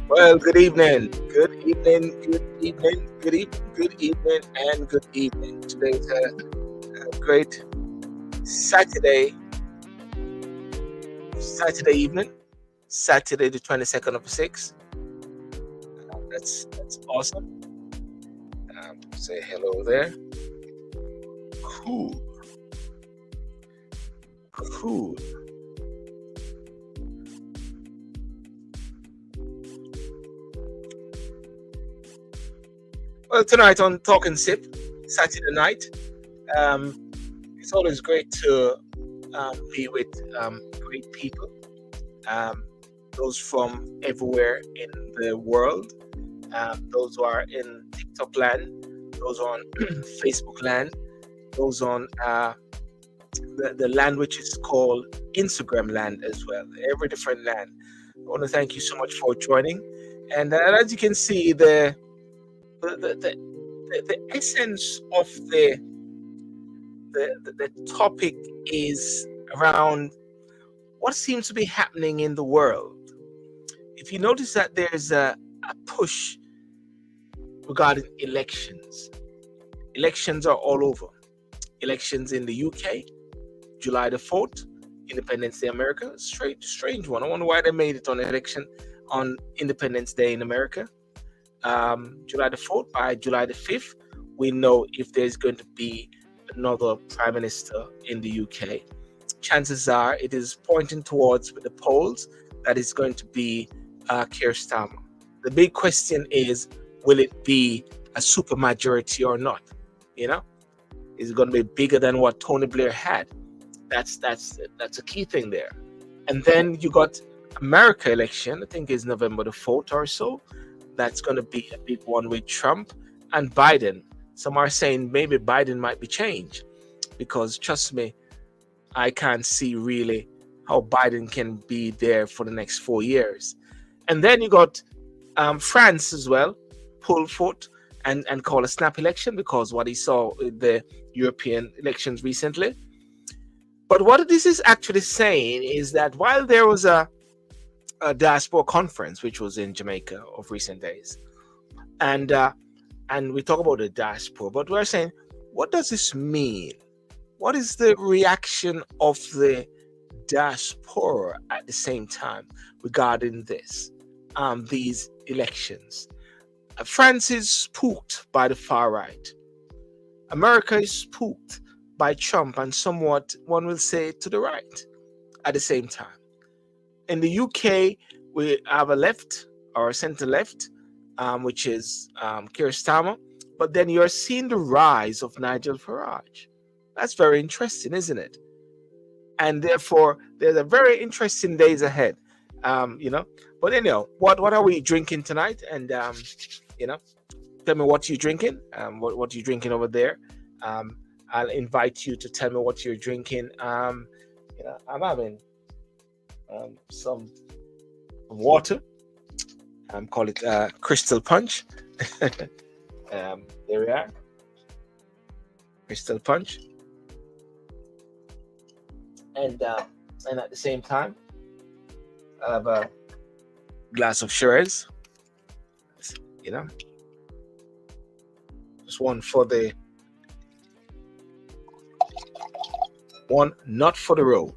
Well, good evening. Good evening. Good evening. Good evening. Good evening. And good evening. Today's a great Saturday. Saturday evening. Saturday, the 22nd of 6th. That's awesome. Say hello there. Cool. Cool. Well, tonight on Talk and Sip, Saturday night. Um, it's always great to be with great people. Um, those from everywhere in the world, those who are in TikTok land, those on Facebook land, those on the land which is called Instagram land as well, every different land. I want to thank you so much for joining. And as you can see, the, the, the, the essence of the topic is around what seems to be happening in the world. If you notice that there's a push regarding elections, elections are all over. Elections in the UK, July the 4th, Independence Day America, strange one. I wonder why they made it on election on Independence Day in America. July the 4th, by July the 5th, we know if there's going to be another prime minister in the UK. Chances are it is pointing towards with the polls that it's going to be Keir Starmer. The big question is, will it be a supermajority or not? You know, is it going to be bigger than what Tony Blair had? That's a key thing there. And then you got America election. I think is November the 4th or so. That's going to be a big one with Trump and Biden. Some are saying maybe Biden might be changed because trust me, I can't see really how Biden can be there for the next 4 years. And then you got France as well, pull foot and call a snap election because what he saw with the European elections recently. But what this is actually saying is that while there was a diaspora conference, which was in Jamaica of recent days, and we talk about the diaspora, but we're saying, what does this mean? What is the reaction of the diaspora at the same time regarding this, these elections? France is spooked by the far right. America is spooked by Trump and somewhat, one will say, to the right at the same time. In the UK, we have a left or a center left, which is Keir Starmer, but then you're seeing the rise of Nigel Farage. That's very interesting, isn't it? And therefore, there's a very interesting days ahead, But anyhow, what are we drinking tonight? And tell me what you're drinking. What you're drinking over there. I'll invite you to tell me what you're drinking. I'm having some water. Call it Crystal Punch. There we are. Crystal Punch. And at the same time, I have a glass of Shiraz. Just one for the one, not for the road.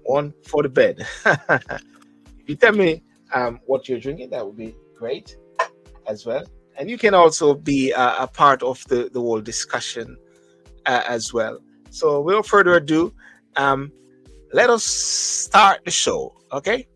One for the bed. If you tell me what you're drinking, that would be great as well. And you can also be a part of the whole discussion as well. So without further ado, let us start the show, okay?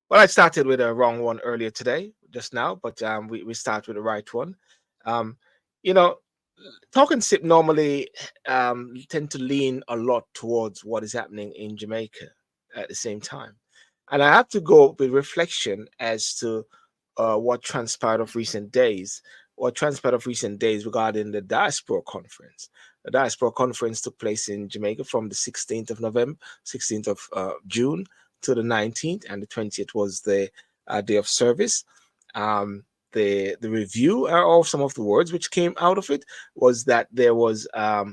Well, I started with a wrong one earlier today, just now, but we start with the right one. You know, Talk and Sip normally tend to lean a lot towards what is happening in Jamaica at the same time. And I have to go with reflection as to what transpired of recent days what transpired of recent days regarding the Diaspora Conference. The Diaspora Conference took place in Jamaica from the 16th of November, 16th of June to the 19th, and the 20th was the day of service. The review of some of the words which came out of it was that there was a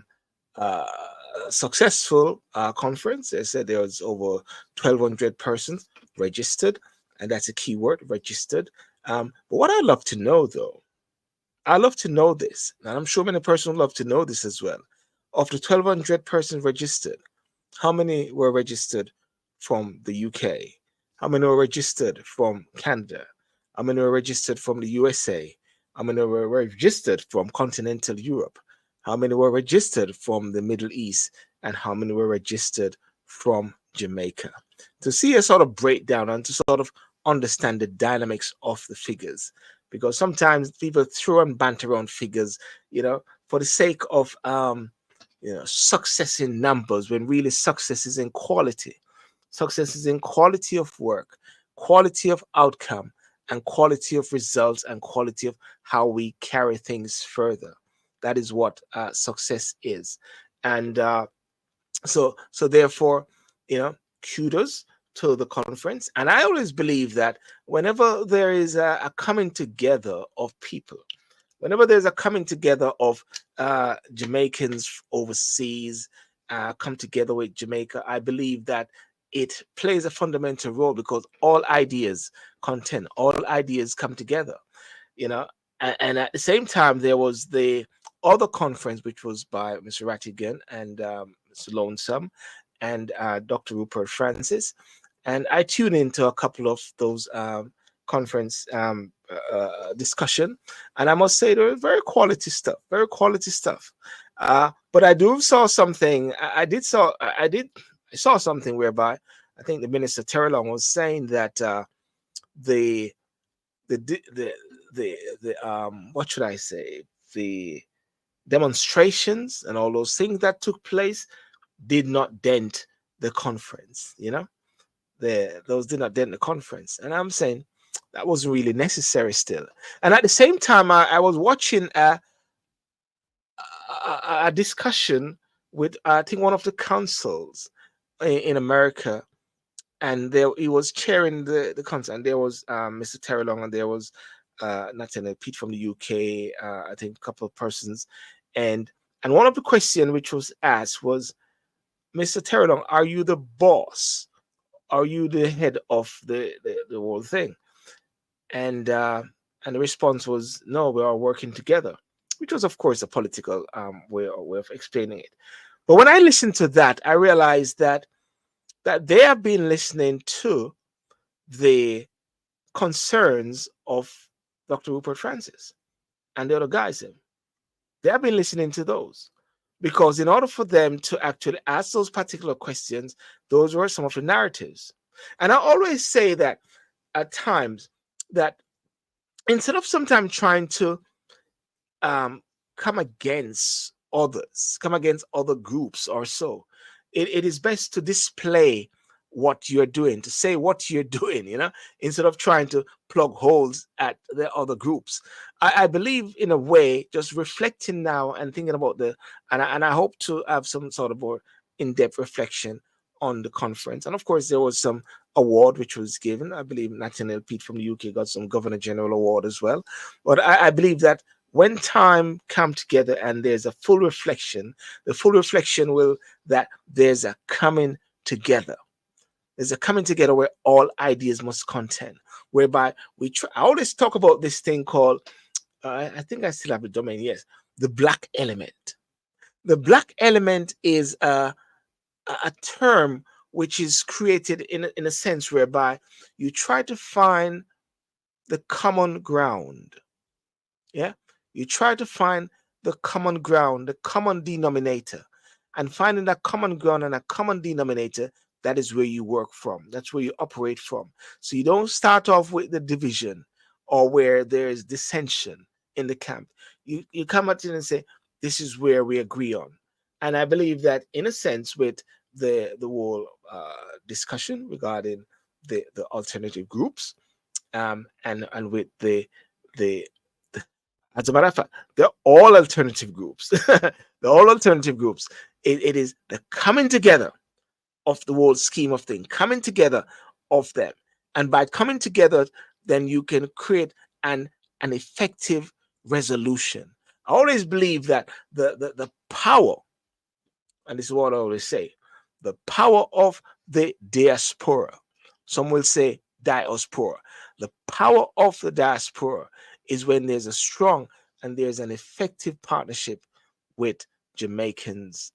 successful conference. They said there was over 1,200 persons registered, and that's a key word, registered. But what I'd love to know, though, I'd love to know this, and I'm sure many persons would love to know this as well. Of the 1,200 persons registered, how many were registered from the UK? How many were registered from Canada? How many were registered from the USA? How many were registered from continental Europe? How many were registered from the Middle East? And how many were registered from Jamaica? To see a sort of breakdown and to sort of understand the dynamics of the figures. Because sometimes people throw and banter around figures, for the sake of success in numbers, when really success is in quality. Success is in quality of work, quality of outcome, and quality of results, and quality of how we carry things further. That is what success is. And so therefore, kudos to the conference. And I always believe that whenever there is a coming together of people, whenever there's a coming together of Jamaicans overseas come together with Jamaica, I believe that it plays a fundamental role, because all ideas all ideas come together, and at the same time, there was the other conference, which was by Mr. Rattigan and Mr. Lonesome and Dr. Rupert Francis. And I tuned into a couple of those conference discussion, and I must say they were very quality stuff, very quality stuff. But I do saw something. I saw something whereby I think the Minister Terry Long was saying that the what should I say, the demonstrations and all those things that took place did not dent the conference. Those did not dent the conference, and I'm saying that wasn't really necessary still. And at the same time, I was watching a discussion with I think one of the councils in America, and there he was chairing the council, and there was Mr. Terry Long, and there was Nathaniel Pete from the UK, I think a couple of persons, and one of the questions which was asked was, Mr. Terry Long, are you the boss? Are you the head of the whole thing? And the response was, no, we are working together, which was, of course, a political way of explaining it. But when I listened to that, I realized that they have been listening to the concerns of Dr. Rupert Francis and the other guys. They have been listening to those, because in order for them to actually ask those particular questions, those were some of the narratives. And I always say that at times, that instead of sometimes trying to come against others, come against other groups or so, it is best to display what you're doing, to say what you're doing, instead of trying to plug holes at the other groups. I believe, in a way, just reflecting now and thinking about and I hope to have some sort of more in-depth reflection on the conference. And of course, there was some award which was given. I believe Nathaniel Pete from the UK got some Governor General Award as well. But I believe that when time come together and there's a full reflection, the full reflection will that there's a coming together. There's a coming together where all ideas must contend, whereby I always talk about this thing called, I think I still have a domain, yes, the black element. The black element is a term which is created in a sense whereby you try to find the common ground. Yeah, you try to find the common ground, the common denominator, and finding that common ground and a common denominator, that is where you work from. That's where you operate from. So you don't start off with the division or where there is dissension in the camp. You come at it and say, this is where we agree on. And I believe that, in a sense, with the whole discussion regarding the alternative groups, and with the As a matter of fact, they're all alternative groups. They're all alternative groups. It is the coming together of the whole scheme of things, coming together of them. And by coming together, then you can create an effective resolution. I always believe that the power, and this is what I always say, the power of the diaspora. Some will say diaspora. The power of the diaspora is when there's a strong and there's an effective partnership with Jamaicans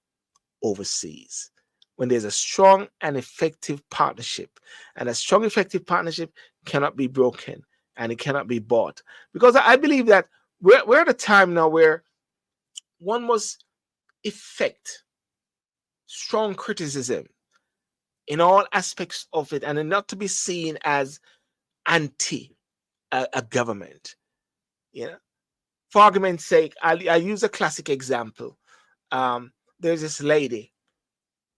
overseas. When there's a strong and effective partnership, and a strong, effective partnership cannot be broken and it cannot be bought. Because I believe that we're at a time now where one must effect strong criticism in all aspects of it and not to be seen as anti a government. You know, for argument's sake, I use a classic example. There's this lady,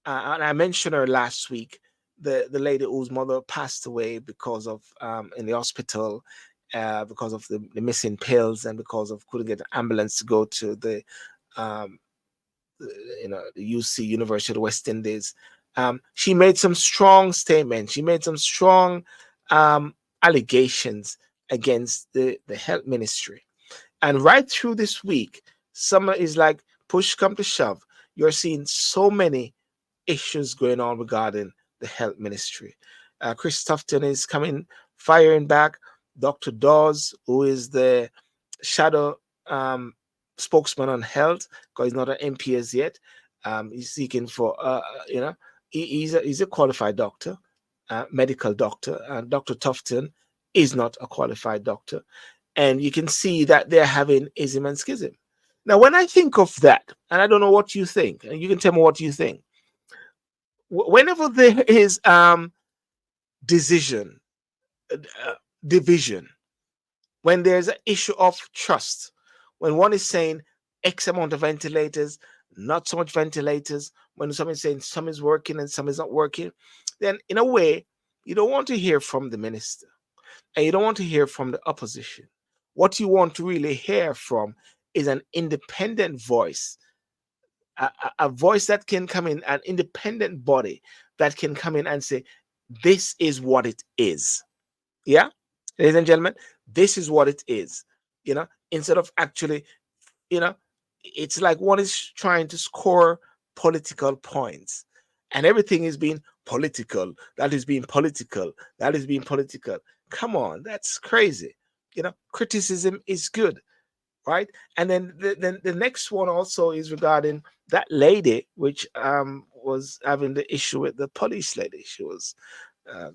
and I mentioned her last week. The lady whose mother passed away because of in the hospital, because of the missing pills and because of couldn't get an ambulance to go to um, the UC, University of the West Indies. She made some strong statements. She made some strong allegations against the health ministry. And right through this week, summer is like push come to shove. You're seeing so many issues going on regarding the health ministry. Chris Tufton is coming firing back. Dr. Dawes, who is the shadow spokesman on health, because he's not an MP as yet. He's seeking for, he's a qualified doctor, medical doctor, and Dr. Tufton is not a qualified doctor. And you can see that they're having ism and schism. Now, when I think of that, and I don't know what you think, and you can tell me what you think, whenever there is decision, division, when there's an issue of trust, when one is saying X amount of ventilators, not so much ventilators, when some is saying some is working and some is not working, then in a way, you don't want to hear from the minister and you don't want to hear from the opposition. What you want to really hear from is an independent voice, a voice that can come in, an independent body that can come in and say, this is what it is. Yeah, ladies and gentlemen, this is what it is. Instead of actually, you know, it's like one is trying to score political points and everything is being political. That is being political. That is being political. Come on, that's crazy. Criticism is good, right? And then the next one also is regarding that lady, which was having the issue with the police lady. She was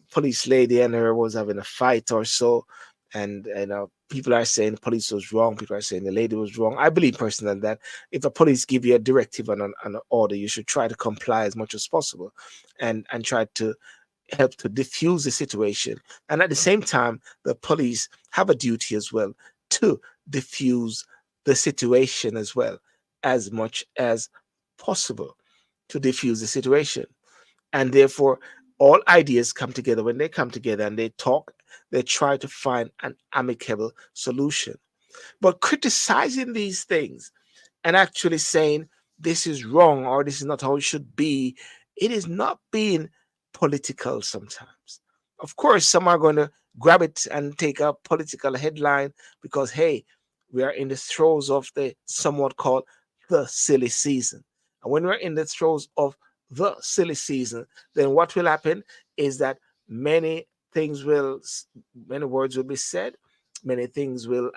police lady and her was having a fight or so, and people are saying the police was wrong. People are saying the lady was wrong. I believe personally that if the police give you a directive and an order, you should try to comply as much as possible, and try to help to diffuse the situation. And at the same time, the police have a duty as well to diffuse the situation as well, as much as possible, to diffuse the situation. And therefore, all ideas come together. When they come together and they talk, they try to find an amicable solution. But criticizing these things and actually saying this is wrong or this is not how it should be, it is not being political sometimes. Of course, some are going to grab it and take a political headline because, hey, we are in the throes of the somewhat called the silly season. And when we're in the throes of the silly season, then what will happen is that many things will, many words will be said, many things will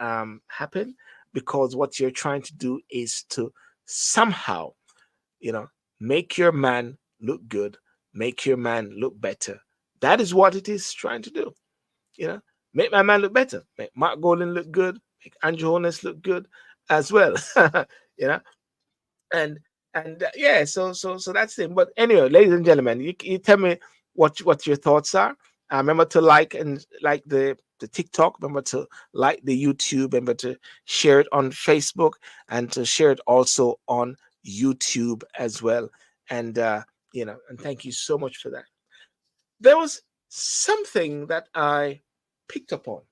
happen, because what you're trying to do is to somehow, make your man look good, make your man look better. That is what it is trying to do. Make my man look better, make Mark Golden look good, make Andrew Holness look good as well. you know, and yeah, so that's it. But anyway, ladies and gentlemen, you tell me what your thoughts are. Remember to like the TikTok. Remember to like the YouTube. Remember to share it on Facebook and to share it also on YouTube as well. And and thank you so much for that. There was something that I picked up on.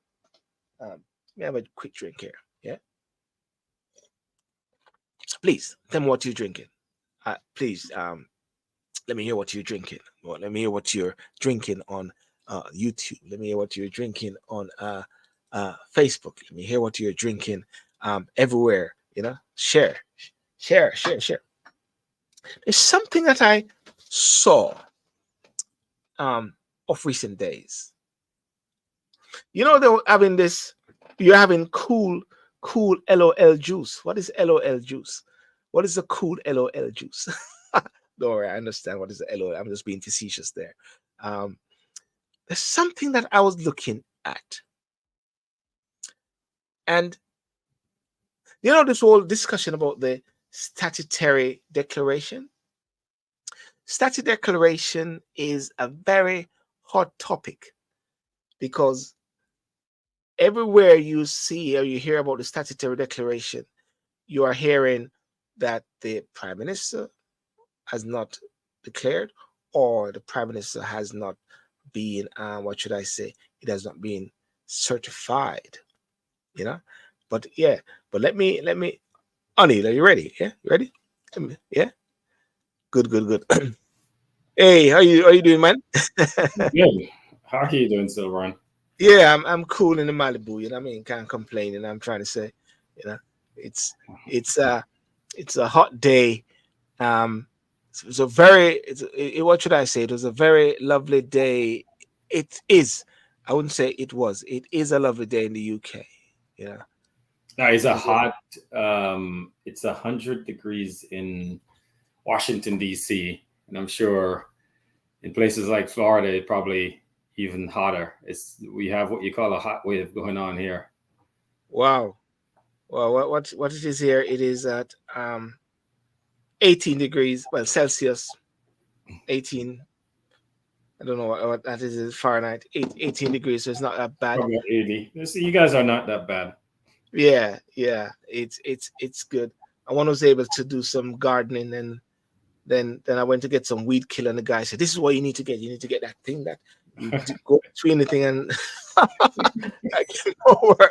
Let me have a quick drink here. Yeah. Please tell me what you're drinking. Please, let me hear what you're drinking. Well, let me hear what you're drinking on YouTube. Let me hear what you're drinking on Facebook. Let me hear what you're drinking everywhere. You know, share. There's something that I saw of recent days. You know, they were having this. You're having cool LOL juice. What is LOL juice? What is the cool LOL juice? Don't worry, I understand what is the LOL. I'm just being facetious there. There's something that I was looking at, and you know, this whole discussion about the statutory declaration. Statutory declaration is a very hot topic because everywhere you see or you hear about the statutory declaration, you are hearing that the Prime Minister has not declared, or the Prime Minister has not been, what should I say? It has not been certified, you know. But yeah, but let me, Anil, are you ready? Yeah, you ready? Yeah, good. Hey, how you doing, man? Good. How are you doing, Silveron? Yeah, I'm cool in the Malibu. You know what I mean? Can't complain. And I'm trying to say, you know, it's it's uh it's a hot day. It's a very what should I say? It was a very lovely day. It is. I wouldn't say it was. It is a lovely day in the UK. Yeah. Now, it's It a is. hot. It's 100 degrees in Washington D.C., and I'm sure in places like Florida, it probably even hotter. We have what you call a hot wave going on here. Wow. Well, what it is here? It is at 18 degrees, well, Celsius, 18. I don't know what that is in Fahrenheit. 18 degrees, so it's not that bad. Probably 80. So you guys are not that bad. Yeah. It's good. I was able to do some gardening, and then I went to get some weed killer, and the guy said, "This is what you need to get. You need to get that thing that you go between the thing and I came over."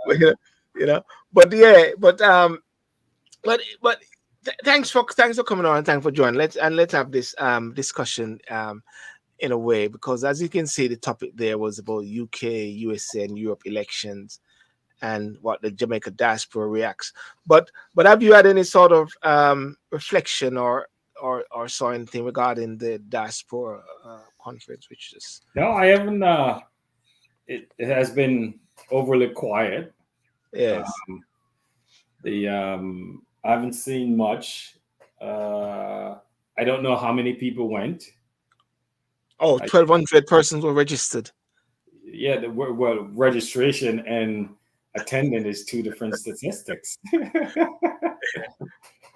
But, you know, but yeah, but thanks for coming on, and thanks for joining. Let's have this discussion in a way, because as you can see, the topic there was about UK, USA, and Europe elections and what the Jamaica diaspora reacts. But have you had any sort of reflection or saw anything regarding the diaspora conference, which is No, I haven't. It has been overly quiet. yes. I haven't seen much. I don't know how many people went. Oh, 1,200 persons were registered. Yeah, well, registration and attendance is two different statistics,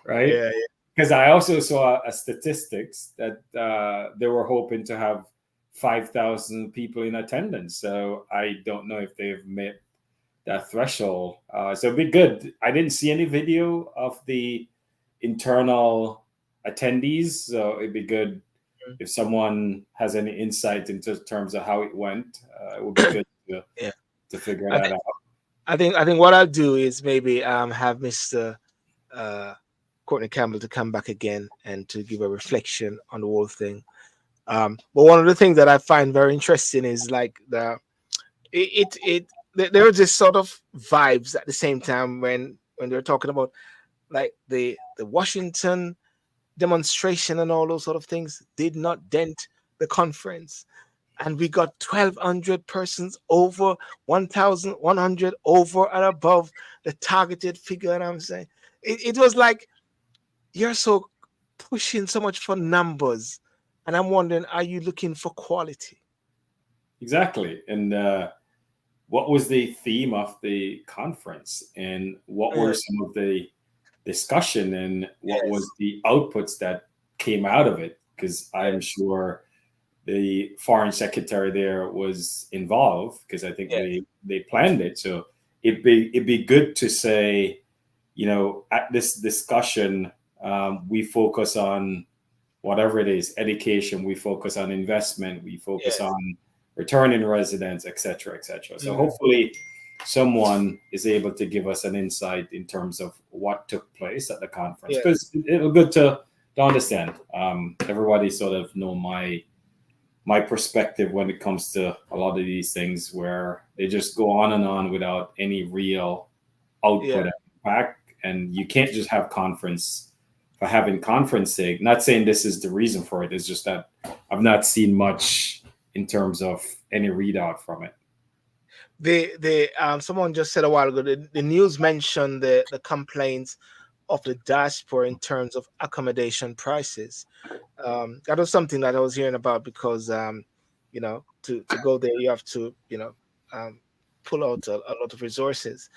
right? Yeah, Because I also saw a statistics that they were hoping to have 5,000 people in attendance. So I don't know if they've met that threshold. So it'd be good. I didn't see any video of the internal attendees, so it'd be good if someone has any insight into terms of how it went. It would be good yeah. to figure I that think out. I think what I'll do is maybe have Mr. Courtney Campbell to come back again and to give a reflection on the whole thing. But one of the things that I find very interesting is like there are just sort of vibes at the same time when they're talking about like the Washington demonstration and all those sort of things did not dent the conference, and we got 1,200 persons, over 1,100 over and above the targeted figure. And I'm saying it was like you're so pushing so much for numbers, and I'm wondering, are you looking for quality? Exactly. And what was the theme of the conference, and what were some of the discussion, and what Yes. was the outputs that came out of it? Because I'm sure the foreign secretary there was involved, because I think Yes. they planned it. So it'd be good to say, at this discussion, we focus on whatever it is, education, we focus on investment, we focus Yes. on returning residents, etc., etc. So hopefully someone is able to give us an insight in terms of what took place at the conference, Yeah. because it'll good to understand. Everybody sort of know my perspective when it comes to a lot of these things, where they just go on and on without any real output Yeah. and impact, and you can't just have conference for having conference sake. Not saying this is the reason for it. It's just that I've not seen much in terms of any readout from it. Someone just said a while ago, the news mentioned the complaints of the diaspora in terms of accommodation prices. That was something that I was hearing about, because to go there you have to pull out a lot of resources.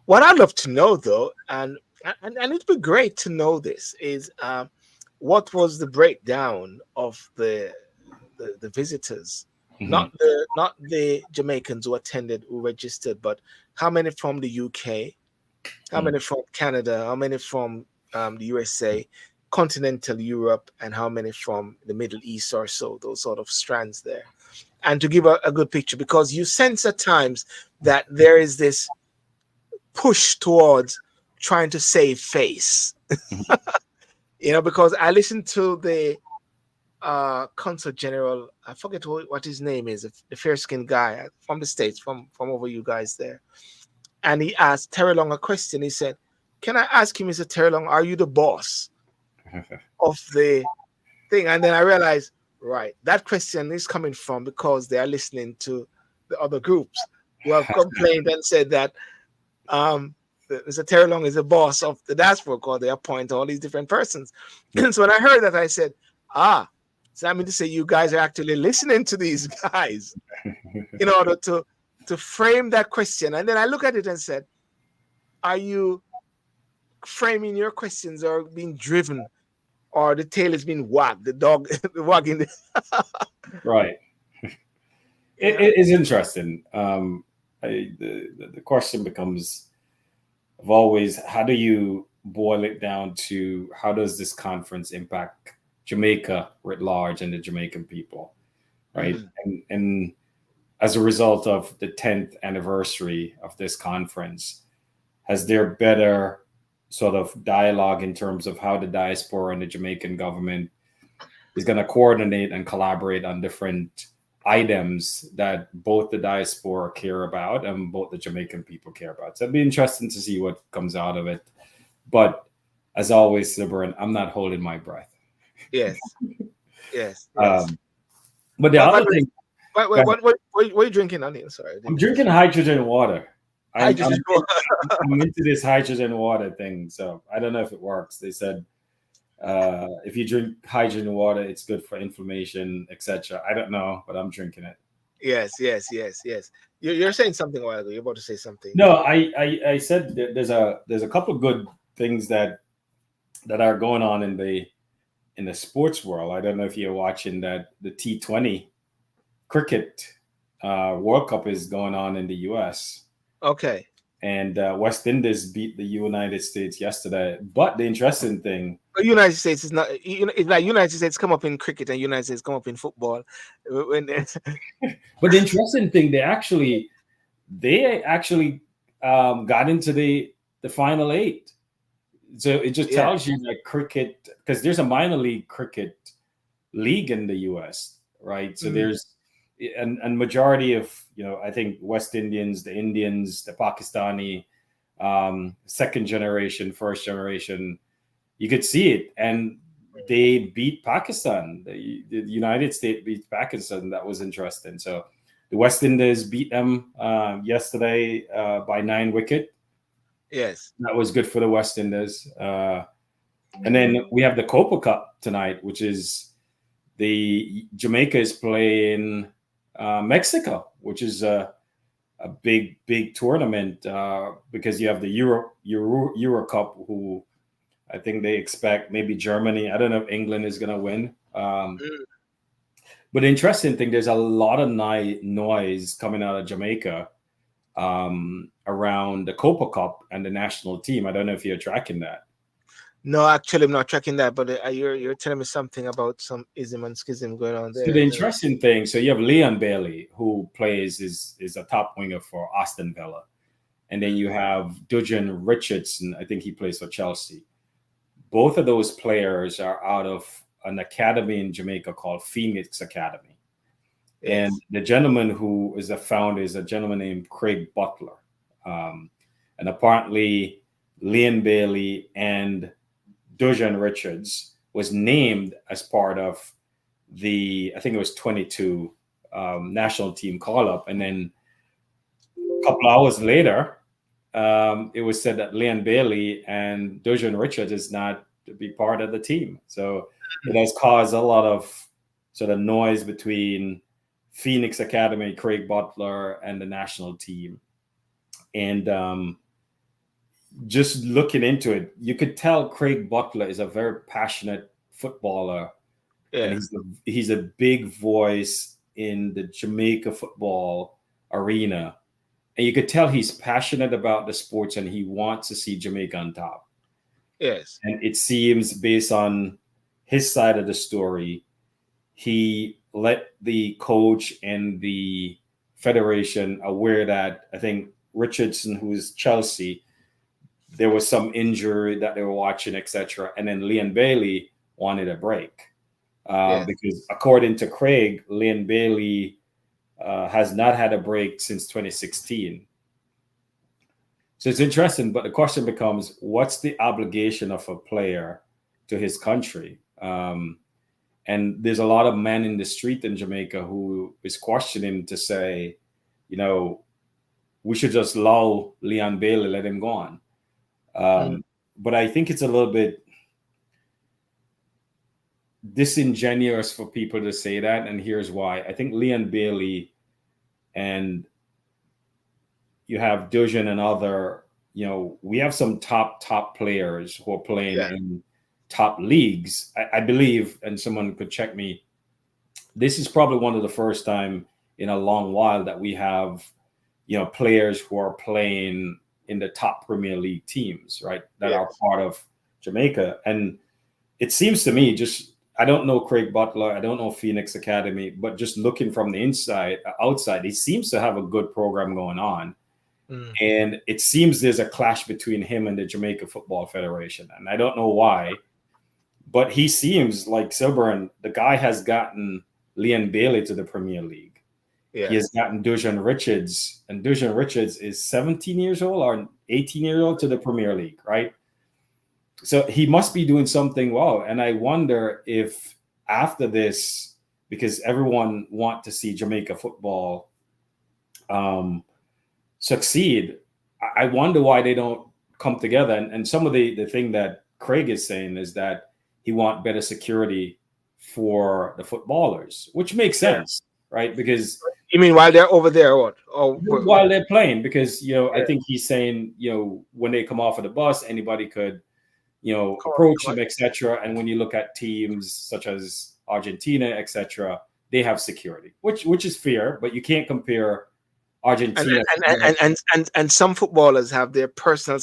What I'd love to know, though, and it'd be great to know this, is what was the breakdown of the visitors, Mhm. not the Jamaicans who attended, who registered, but how many from the UK, how Mm. many from Canada, how many from the USA, continental Europe, and how many from the Middle East, or so, those sort of strands there. And to give a good picture, because you sense at times that there is this push towards trying to save face. Because I listened to the consul general, I forget what his name is, the fair skinned guy from the States, from over you guys there. And he asked Terry Long a question. He said, "Can I ask you, Mr. Terry Long, are you the boss of the thing?" And then I realized, right, that question is coming from because they are listening to the other groups who have complained and said that Mr. Terry Long is the boss of the diaspora, because they appoint all these different persons. And so when I heard that, I said, so I mean to say you guys are actually listening to these guys in order to frame that question. And then I look at it and said, are you framing your questions or being driven, or the tail is being wagged, the dog wagging Right. It is interesting. The question becomes, of always, how do you boil it down to how does this conference impact Jamaica writ large and the Jamaican people, right? And as a result of the 10th anniversary of this conference, has there better sort of dialogue in terms of how the diaspora and the Jamaican government is going to coordinate and collaborate on different items that both the diaspora care about and both the Jamaican people care about? So it'd be interesting to see what comes out of it. But as always, Sibaran, I'm not holding my breath. Yes. Yes. But the other thing, what are you drinking, Onion? Sorry, I'm drinking hydrogen water. I'm into this hydrogen water thing, so I don't know if it works. They said if you drink hydrogen water, it's good for inflammation, etc. I don't know, but I'm drinking it. Yes. You're saying something a while ago. You're about to say something. No, I said that there's a couple of good things that are going on in the sports world. I don't know if you're watching that the T20 cricket World Cup is going on in the US. Okay. And West Indies beat the United States yesterday. But the interesting thing, the United States is not. It's like United States come up in cricket and United States come up in football. But the interesting thing, they actually got into the final 8. So it just tells you that cricket, because there's a minor league cricket league in the US, right? So there's and majority of, I think West Indians, the Indians, the Pakistani, second generation, first generation, you could see it. And they beat Pakistan. The United States beat Pakistan. That was interesting. So the West Indies beat them yesterday by 9 wickets. Yes. That was good for the West Indies. And then we have the Copa Cup tonight, which is the Jamaica is playing Mexico, which is a big tournament because you have the Euro Cup, who I think they expect maybe Germany. I don't know if England is going to win. But the interesting thing, there's a lot of noise coming out of Jamaica around the Copa Cup and the national team. I don't know if you're tracking that. No, actually, I'm not tracking that. But you're telling me something about some ism and schism going on there. So the interesting thing, so you have Leon Bailey, who plays is a top winger for Aston Villa. and then you have Dujan Richardson. I think he plays for Chelsea. Both of those players are out of an academy in Jamaica called Phoenix Academy. Yes. And the gentleman who is the founder is a gentleman named Craig Butler. And apparently, Leon Bailey and Dujan Richards was named as part of I think it was 22 national team call up. And then a couple hours later, it was said that Leon Bailey and Dujan Richards is not to be part of the team. So it has caused a lot of sort of noise between Phoenix Academy, Craig Butler, and the national team. And just looking into it, you could tell Craig Butler is a very passionate footballer, and he's a big voice in the Jamaica football arena. And you could tell he's passionate about the sports and he wants to see Jamaica on top. Yes. And it seems, based on his side of the story, he let the coach and the federation aware that, I think Richardson, who is Chelsea, there was some injury that they were watching, etc. And then Leon Bailey wanted a break. Because according to Craig, Leon Bailey has not had a break since 2016. So it's interesting, but the question becomes, what's the obligation of a player to his country? And there's a lot of men in the street in Jamaica who is questioning to say, we should just allow Leon Bailey, let him go on. But I think it's a little bit disingenuous for people to say that, and here's why. I think Leon Bailey, and you have Dujan and other, we have some top players who are playing in top leagues. I believe, and someone could check me, this is probably one of the first time in a long while that we have, players who are playing in the top Premier League teams, right? That are part of Jamaica. And it seems to me, I don't know Craig Butler, I don't know Phoenix Academy, but just looking from the outside, he seems to have a good program going on. And it seems there's a clash between him and the Jamaica Football Federation. And I don't know why, but he seems like Silburn, the guy has gotten Leon Bailey to the Premier League. He has gotten Dujan Richards, and Dujan Richards is 17 years old or 18 years old to the Premier League, right? So he must be doing something well. And I wonder if after this, because everyone wants to see Jamaica football succeed, I wonder why they don't come together. And some of the thing that Craig is saying is that he wants better security for the footballers, which makes sense, right? Because you mean while they're over there, or while they're playing? Because I think he's saying when they come off of the bus, anybody could approach them, etc. And when you look at teams such as Argentina, etc., they have security, which is fair, but you can't compare Argentina and some footballers have their personal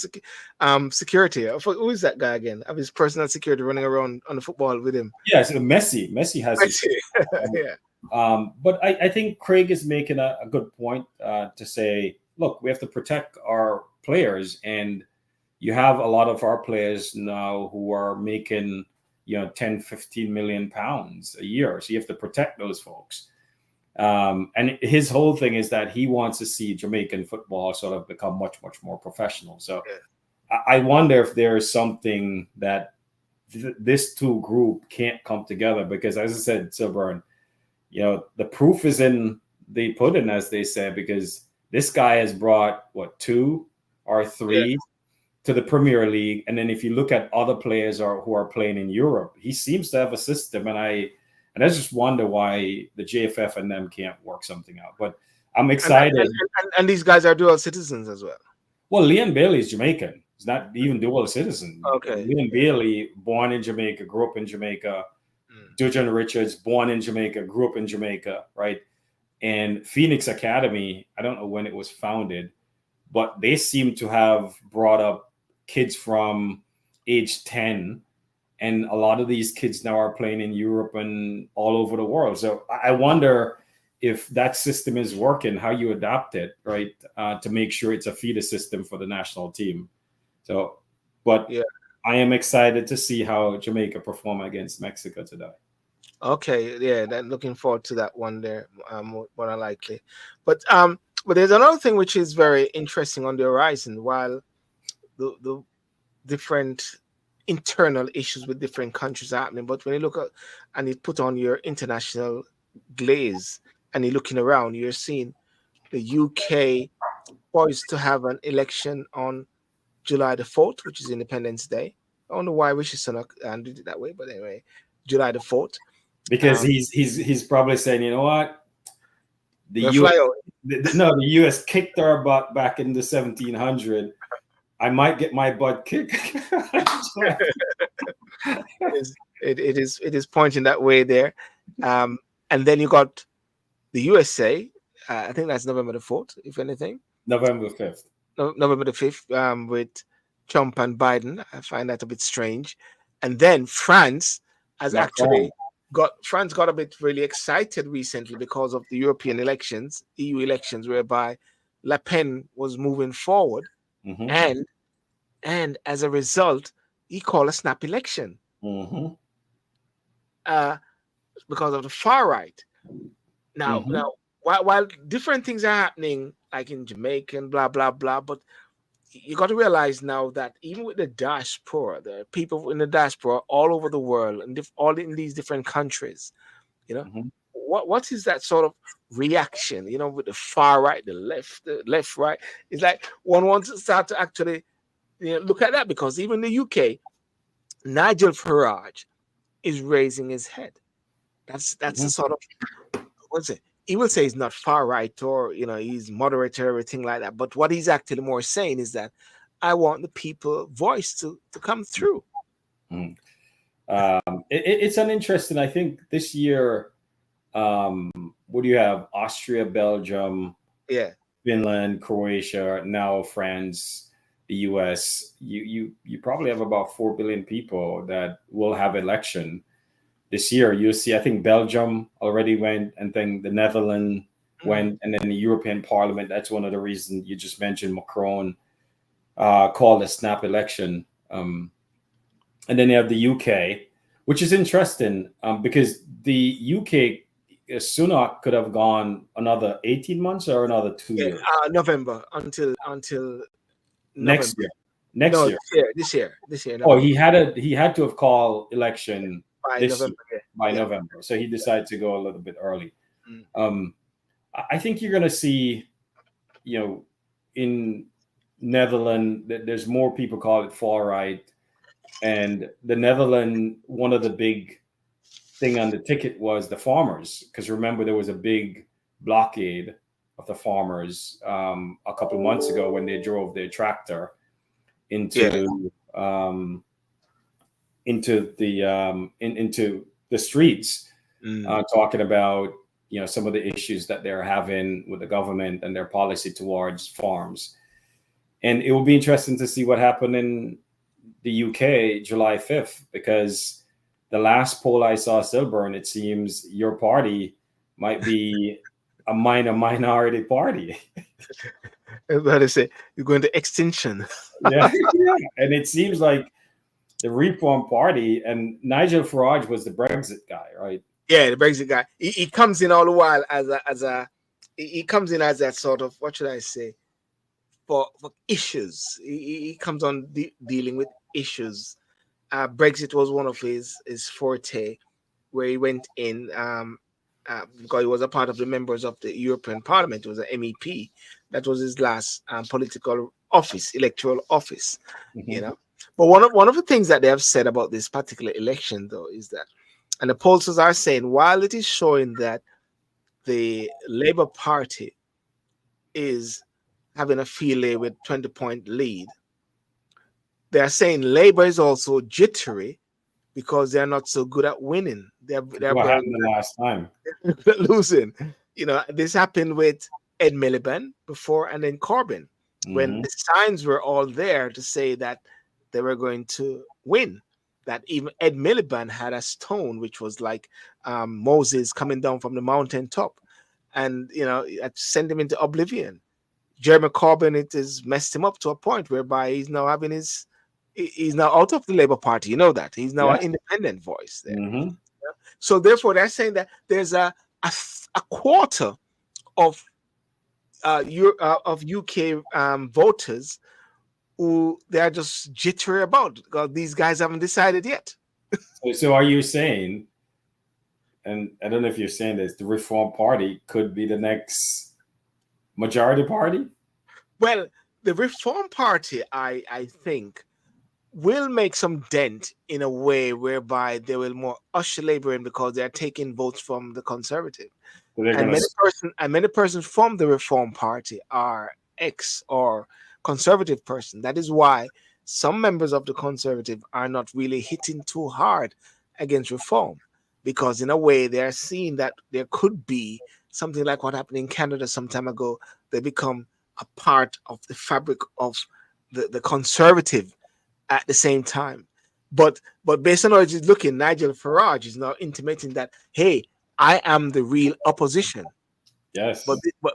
security. Who is that guy again? Have his personal security running around on the football with him? Yeah, so Messi has it. But I think Craig is making a good point to say, look, we have to protect our players, and you have a lot of our players now who are making 10, 15 million pounds a year, so you have to protect those folks. And his whole thing is that he wants to see Jamaican football sort of become much more professional. So I wonder if there is something that this two group can't come together, because, as I said, Silburn, the proof is in the pudding, as they say, because this guy has brought 2 or 3 to the Premier League. And then if you look at other players who are playing in Europe, he seems to have a system. And I just wonder why the JFF and them can't work something out. But I'm excited. And these guys are dual citizens as well. Well, Leon Bailey is Jamaican. He's not even dual citizen. Okay. Leon Bailey, born in Jamaica, grew up in Jamaica. Dujan Richards, born in Jamaica, grew up in Jamaica, right? And Phoenix Academy, I don't know when it was founded, but they seem to have brought up kids from age 10. And a lot of these kids now are playing in Europe and all over the world. So I wonder if that system is working, how you adapt it, right, to make sure it's a feeder system for the national team. So, but Yeah. I am excited to see how Jamaica perform against Mexico today. Okay. Yeah. Then looking forward to that one there. More than likely, but there's another thing which is very interesting on the horizon. While the different internal issues with different countries are happening, but when you look at and you put on your international glaze and you're looking around, you're seeing the UK poised to have an election on July the 4th, which is Independence Day. I don't know why Rishi Sunak did it that way, but anyway, July the 4th. Because he's probably saying, you know what, the We'll U.S. fly out. No, the U.S. kicked our butt back in the 1700. I might get my butt kicked. It is pointing that way there. And then you got the USA. I think that's November the 4th, if anything. November 5th. November the 5th, with Trump and Biden. I find that a bit strange. And then France has actually got a bit really excited recently because of the European elections, EU elections, whereby Le Pen was moving forward. Mm-hmm. And as a result, he called a snap election. Mm-hmm. Because of the far right. Now, Mm-hmm. now, while different things are happening, like in Jamaica and blah blah blah, but you got to realize now that even with the diaspora, there are people in the diaspora all over the world and all in these different countries. Mm-hmm. What is that sort of reaction? With the far right, the left, right. It's like one wants to start to actually look at that, because even the UK, Nigel Farage is raising his head. That's Mm-hmm. the sort of, what's it? He will say he's not far right, or he's moderate or everything like that. But what he's actually more saying is that I want the people voice to come through. It's an interesting. I think this year, what do you have? Austria, Belgium, Yeah, Finland, Croatia, now France, the US. You probably have about 4 billion people that will have election this year. You see, I think Belgium already went, and then the Netherlands went, and then the European Parliament. That's one of the reasons you just mentioned. Macron called a snap election, and then you have the UK, which is interesting because the UK, Sunak could have gone another 18 months or another 2 years. November until Next November. year. Next No, year. this year. Oh, November. he had to have called election By this November. year, Yeah. by November. So he decided to go a little bit early. Mm. I think you're going to see, in Netherlands, there's more people call it far right, and the Netherlands, one of the big thing on the ticket was the farmers, because remember there was a big blockade of the farmers a couple of months ago when they drove their tractor into the streets, talking about some of the issues that they're having with the government and their policy towards farms. And it will be interesting to see what happened in the UK July 5th, because the last poll I saw, Silburn, it seems your party might be a minority party. Everybody say you're going to extinction. Yeah. And it seems like the Reform Party, and Nigel Farage was the Brexit guy, right? Yeah, the Brexit guy. He comes in all the while he comes in as that sort of, what should I say, for issues. He comes on dealing with issues. Brexit was one of his forte, where he went in because he was a part of the members of the European Parliament. It was an MEP. That was his last political office, electoral office. Mm-hmm. But one of the things that they have said about this particular election, though, is that, and the pollsters are saying, while it is showing that the Labour Party is having a field with 20-point lead, they are saying Labour is also jittery because they're not so good at winning. They're what happened the last time? losing. This happened with Ed Miliband before, and then Corbyn, when the signs were all there to say that they were going to win. That even Ed Miliband had a stone, which was like Moses coming down from the mountaintop. and send him into oblivion. Jeremy Corbyn, it has messed him up to a point whereby he's now having he's now out of the Labour Party. You know that he's now Yeah. an independent voice there. Mm-hmm. So therefore, they're saying that there's a quarter of UK voters who they are just jittery about because these guys haven't decided yet. So are you saying, and I don't know if you're saying this, the Reform Party could be the next majority party? Well, the Reform Party, I think, will make some dent in a way whereby they will more usher Labour in because they are taking votes from the Conservative. So they're And gonna many persons from the Reform Party are ex or Conservative person. That is why some members of the Conservative are not really hitting too hard against reform, because in a way they are seeing that there could be something like what happened in Canada some time ago. They become a part of the fabric of the Conservative at the same time. But based on how it's looking, Nigel Farage is now intimating that, hey, I am the real opposition. Yes.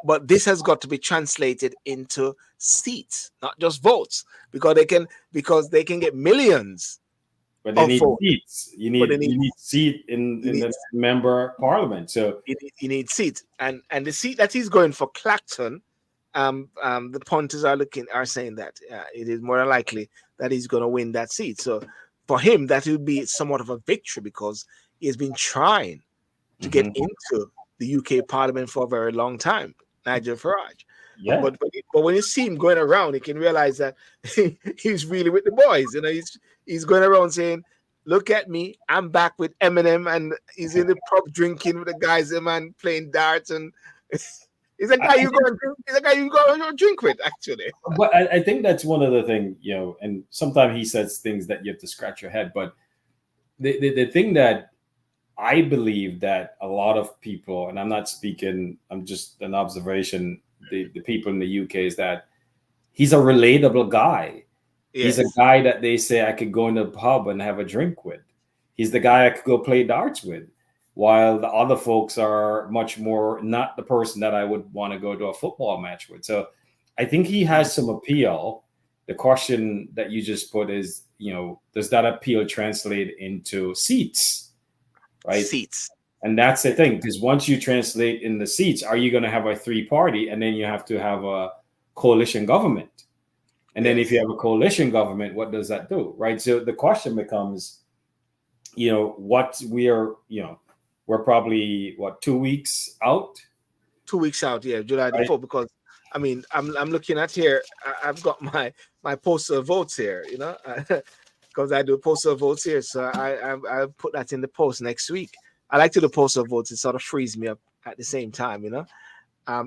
But this has got to be translated into seats, not just votes, because they can get millions. But they need votes. seats. You need seat in the member parliament. So you need seats, and the seat that he's going for, Clacton, the punters are saying that it is more likely that he's going to win that seat. So for him, that will be somewhat of a victory because he has been trying to get into the UK Parliament for a very long time, Nigel Farage. Yeah. But when you see him going around, you can realize that he's really with the boys. He's going around saying, "Look at me, I'm back with Eminem," and he's in the pub drinking with the guys, man, playing darts, and he's a guy you go and drink with, actually. But I think that's one of the things, and sometimes he says things that you have to scratch your head. But the thing that I believe that a lot of people, and I'm not speaking, I'm just an observation, the people in the UK, is that he's a relatable guy. Yes. He's a guy that they say I could go in the pub and have a drink with. He's the guy I could go play darts with. While the other folks are much more not the person that I would want to go to a football match with. So I think he has some appeal. The question that you just put is, does that appeal translate into seats? Right? Seats. And that's the thing, because once you translate in the seats, are you going to have a three-party, and then you have to have a coalition government? And then if you have a coalition government, what does that do? Right? So the question becomes, we're probably 2 weeks out? 2 weeks out, yeah, July the 4th, because I mean, I'm looking at here, I've got my postal votes here, because I do postal votes here, so I put that in the post next week. I like to do postal votes; it sort of frees me up at the same time,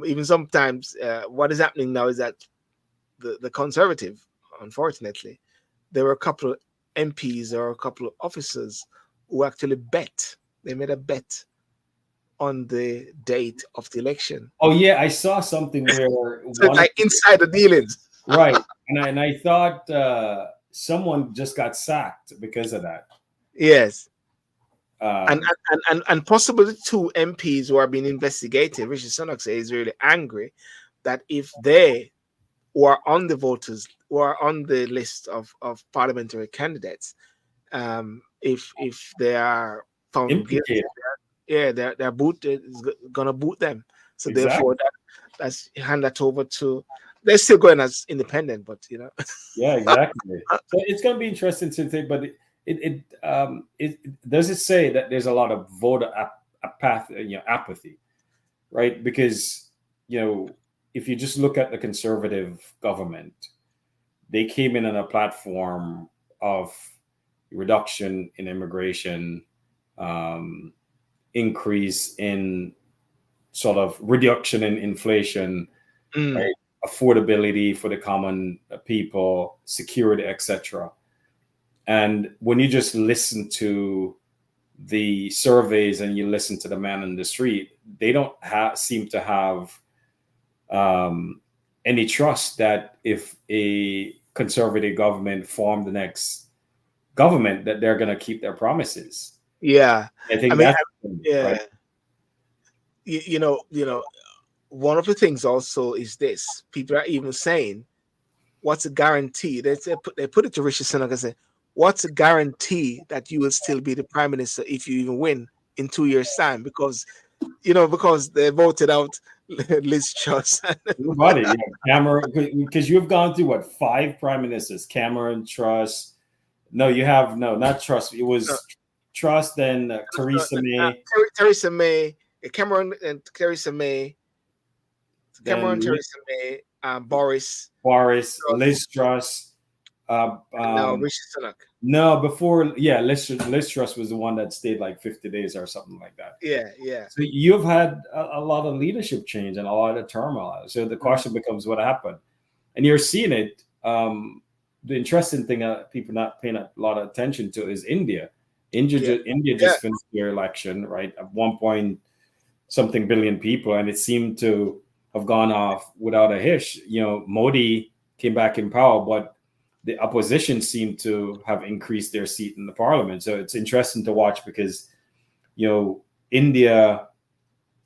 Even sometimes, what is happening now is that the Conservative, unfortunately, there were a couple of MPs or a couple of officers who actually bet. They made a bet on the date of the election. Oh yeah, I saw something where so like insider dealings, right? And I thought someone just got sacked because of that. Yes, and possibly 2 MPs who are being investigated. Richard Sunak says he's really angry that if they who are on the voters, who are on the list of parliamentary candidates, if they are found guilty, their boot is gonna boot them. So therefore, that's hand that over to. They're still going as independent, but Yeah, exactly. So it's going to be interesting to think, but it does it say that there's a lot of voter apathy, right? Because if you just look at the Conservative government, they came in on a platform of reduction in immigration, increase in sort of reduction in inflation, right? Affordability for the common people, security, etc. And when you just listen to the surveys and you listen to the man in the street, they don't seem to have any trust that if a conservative government form the next government, that they're going to keep their promises. Yeah, I think right? one of the things also is this: people are even saying, "What's a guarantee?" They put it to Rishi Sunak and say, "What's a guarantee that you will still be the prime minister if you even win in 2 years' time?" Because because they voted out Liz Truss. Nobody, Cameron, because you've gone through what, 5 prime ministers? Cameron, Truss. No, you have no, not Truss. It No, was Truss, then Theresa May, Theresa May, Cameron and Theresa May, then Theresa May, Boris, Boris, Truss, Liz Truss. Uh, and now um, Rishi Sunak. no, before, yeah, Liz Truss was the one that stayed like 50 days or something like that. Yeah, yeah. So you've had a lot of leadership change and a lot of turmoil. So the Mm. question becomes, what happened? And you're seeing it. The interesting thing that people not paying a lot of attention to is India. Yeah. India Yeah. just finished their election, right? At 1 point something billion people, and it seemed to have gone off without a hitch. Modi came back in power, but the opposition seemed to have increased their seat in the parliament. So it's interesting to watch because India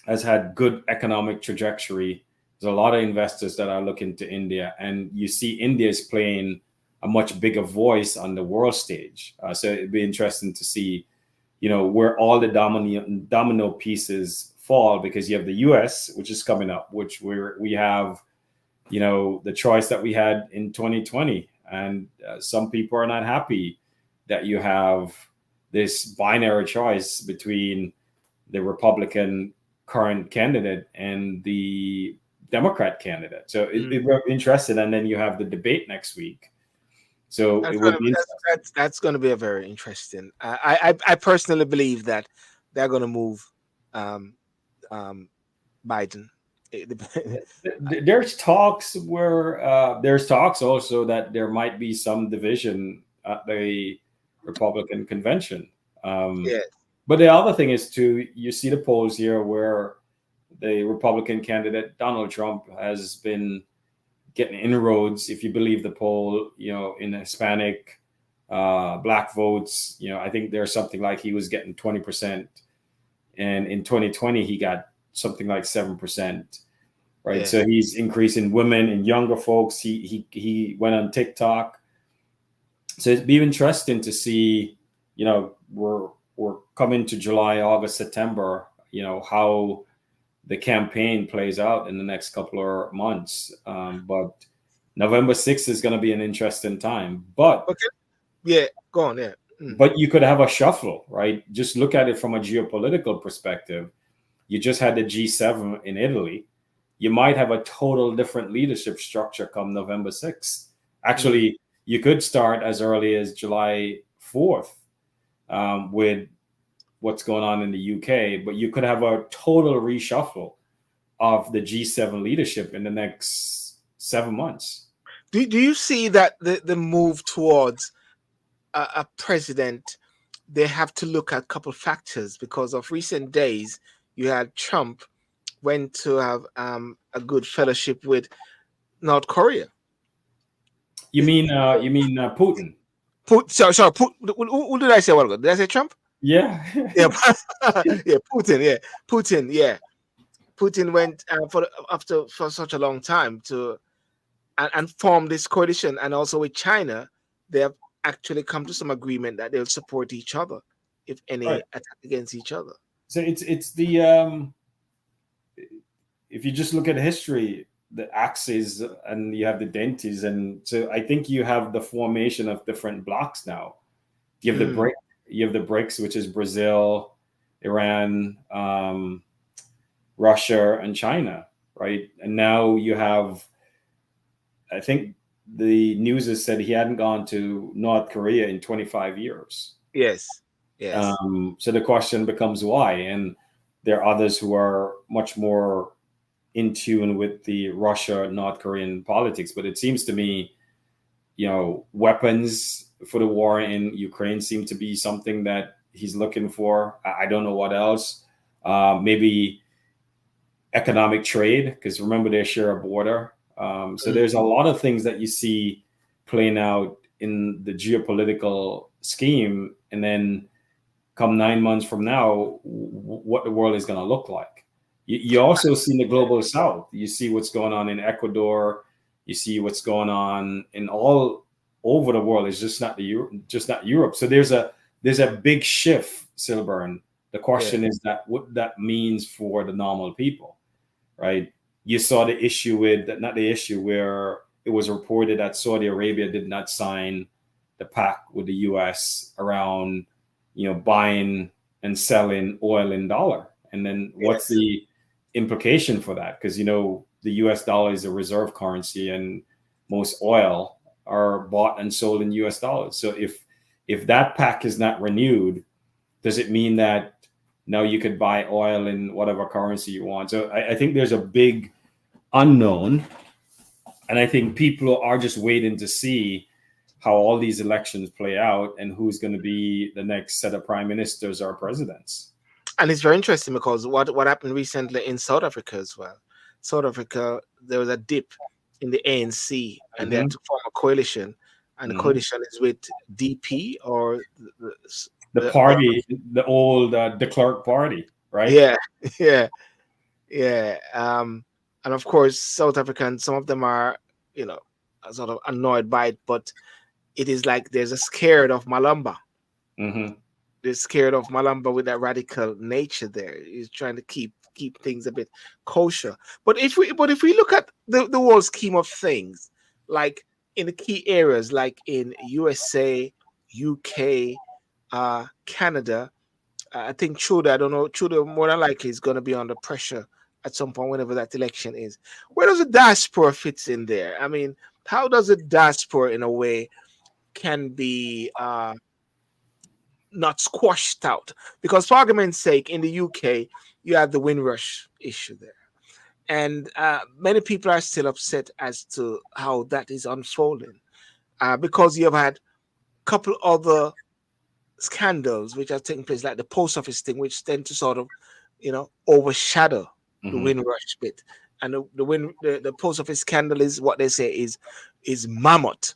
has had good economic trajectory. There's a lot of investors that are looking to India, and you see India is playing a much bigger voice on the world stage. So it'd be interesting to see, where all the domino pieces fall, because you have the U.S., which is coming up, which we have, the choice that we had in 2020, and some people are not happy that you have this binary choice between the Republican current candidate and the Democrat candidate. So it will be interesting. And then you have the debate next week. So it will be that's going to be a very interesting. I personally believe that they're going to move Biden. There's talks also that there might be some division at the Republican convention. Yeah. But the other thing is you see the polls here where the Republican candidate Donald Trump has been getting inroads, if you believe the poll, in Hispanic, Black votes. I think there's something like he was getting 20%, and in 2020 he got something like 7%. Right, Yeah. so he's increasing women and younger folks. He went on TikTok, so it'd be interesting to see. We're coming to July, August, September. How the campaign plays out in the next couple of months. But November 6th is going to be an interesting time. But okay, yeah, go on. Yeah, but you could have a shuffle, right? Just look at it from a geopolitical perspective. You just had the G7 in Italy. You might have a total different leadership structure come November 6th. Actually, you could start as early as July 4th with what's going on in the UK, but you could have a total reshuffle of the G7 leadership in the next 7 months. Do you see that the move towards a president, they have to look at a couple of factors? Because of recent days, you had Trump went to have a good fellowship with North Korea. You mean Putin? Sorry, who did I say a while ago? Did I say Trump? Yeah. Yeah, yeah, Putin. Yeah, Putin. Yeah, Putin went for such a long time to and form this coalition, and also with China, they have actually come to some agreement that they'll support each other if any Right. attack against each other. So it's the if you just look at history, the Axis, and you have the Dentis, and so I think you have the formation of different blocks now. You have the BRICS, which is Brazil, Iran, Russia, and China, right? And now you have, I think the news has said he hadn't gone to North Korea in 25 years. Yes. Yes. So the question becomes why, and there are others who are much more in tune with the Russia, North Korean politics. But it seems to me, weapons for the war in Ukraine seem to be something that he's looking for. I don't know what else. Maybe economic trade, because remember they share a border. So there's a lot of things that you see playing out in the geopolitical scheme, and then come 9 months from now, what the world is going to look like. You also see in the global south. You see what's going on in Ecuador. You see what's going on in all over the world. It's just not just not Europe. So there's a big shift, Silburn. The Yeah. question is that what that means for the normal people, right? You saw the issue with not the issue where it was reported that Saudi Arabia did not sign the pact with the U.S. around, buying and selling oil in dollar. And then what's Yes. the implication for that? Because the U.S. dollar is a reserve currency, and most oil are bought and sold in U.S. dollars. So if that pact is not renewed, does it mean that now you could buy oil in whatever currency you want? So I think there's a big unknown, and I think people are just waiting to see how all these elections play out and who's going to be the next set of prime ministers or presidents. And it's very interesting because what happened recently in South Africa as well. South Africa, there was a dip in the ANC, and they had Hmm. to form a coalition, and the Hmm. coalition is with DP or The the party, the old de Klerk party, right? yeah, yeah, yeah. And of course, South Africans, some of them are, you know, sort of annoyed by it, but it is like there's a scared of Malamba. Hmm. They're scared of Malamba with that radical nature there. He's trying to keep things a bit kosher. But if we look at the whole scheme of things, like in the key areas, like in USA, UK, Canada, I think Trudeau, I don't know, Trudeau more than likely is going to be under pressure at some point whenever that election is. Where does the diaspora fits in there? I mean, how does the diaspora, in a way, can be not squashed out? Because, for argument's sake, in the UK, you have the Windrush issue there, and many people are still upset as to how that is unfolding, because you have had a couple other scandals which are taking place, like the post office thing, which tend to sort of, overshadow the Hmm. Windrush bit. And the post office scandal is what they say is mammoth.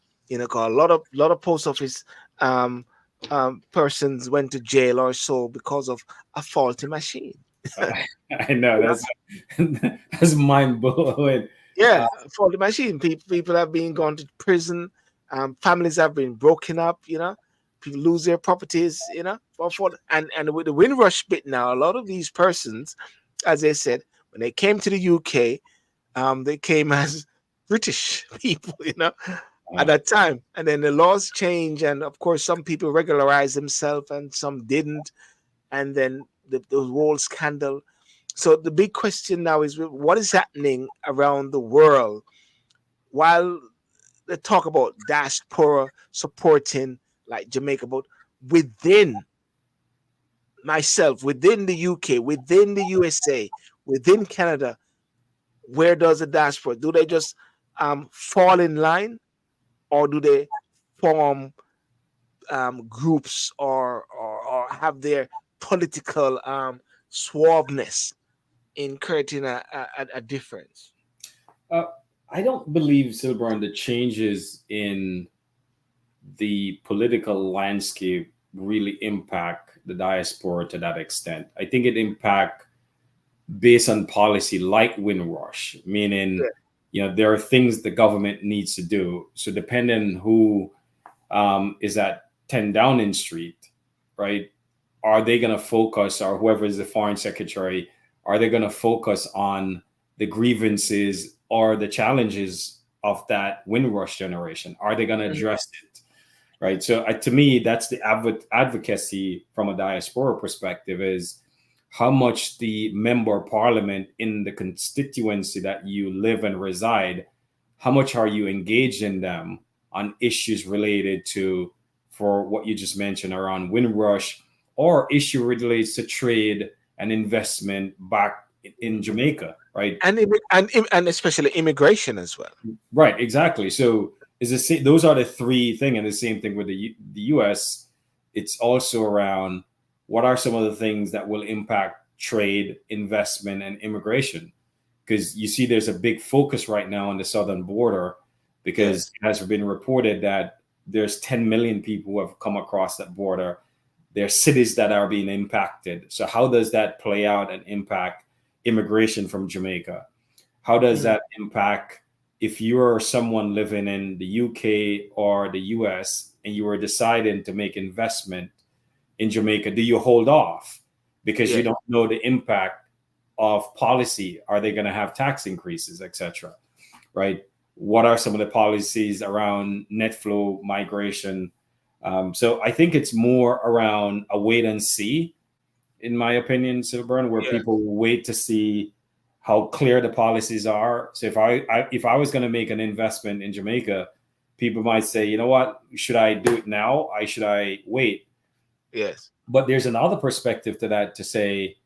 Cause a lot of post office um, persons went to jail or so because of a faulty machine. I know You know? that's mind blowing. Yeah, faulty machine. People have been gone to prison. Families have been broken up. People lose their properties. And with the Windrush bit now, a lot of these persons, as they said, when they came to the UK, they came as British people. At that time, and then the laws change, and of course, some people regularized themselves, and some didn't, and then the whole scandal. So the big question now is what is happening around the world while they talk about diaspora supporting like Jamaica, but within myself, within the UK, within the USA, within Canada, where does the diaspora, do they just fall in line, or do they form groups, or have their political suaveness in creating a difference? Uh, I don't believe, Silburn, the changes in the political landscape really impact the diaspora to that extent. I think it impact based on policy like Windrush, meaning, there are things the government needs to do. So depending who is at 10 Downing Street, right? Are they going to focus, or whoever is the foreign secretary, are they going to focus on the grievances or the challenges of that Windrush generation? Are they going to Mhm. address it? Right. So to me, that's the advocacy from a diaspora perspective, is how much the member of parliament in the constituency that you live and reside, how much are you engaged in them on issues related to, for what you just mentioned around Windrush, or issue related to trade and investment back in Jamaica, right? And especially immigration as well. Right, exactly. So is the same, those are the three thing, and the same thing with the U.S. It's also around what are some of the things that will impact trade, investment, and immigration. Because you see, there's a big focus right now on the southern border, because Yes. it has been reported that there's 10 million people who have come across that border. There are cities that are being impacted. So how does that play out and impact immigration from Jamaica. How does that impact if you're someone living in the UK or the US and you were deciding to make investment in Jamaica? Do you hold off because you Yeah. don't know the impact of policy? Are they going to have tax increases, etc.? Right? What are some of the policies around net flow migration? So I think it's more around a wait and see, in my opinion, Silburn, where Yeah. people wait to see how clear the policies are. So if I was going to make an investment in Jamaica, people might say, you know what, should I do it now? Should I wait? Yes. But there's another perspective to that, to say,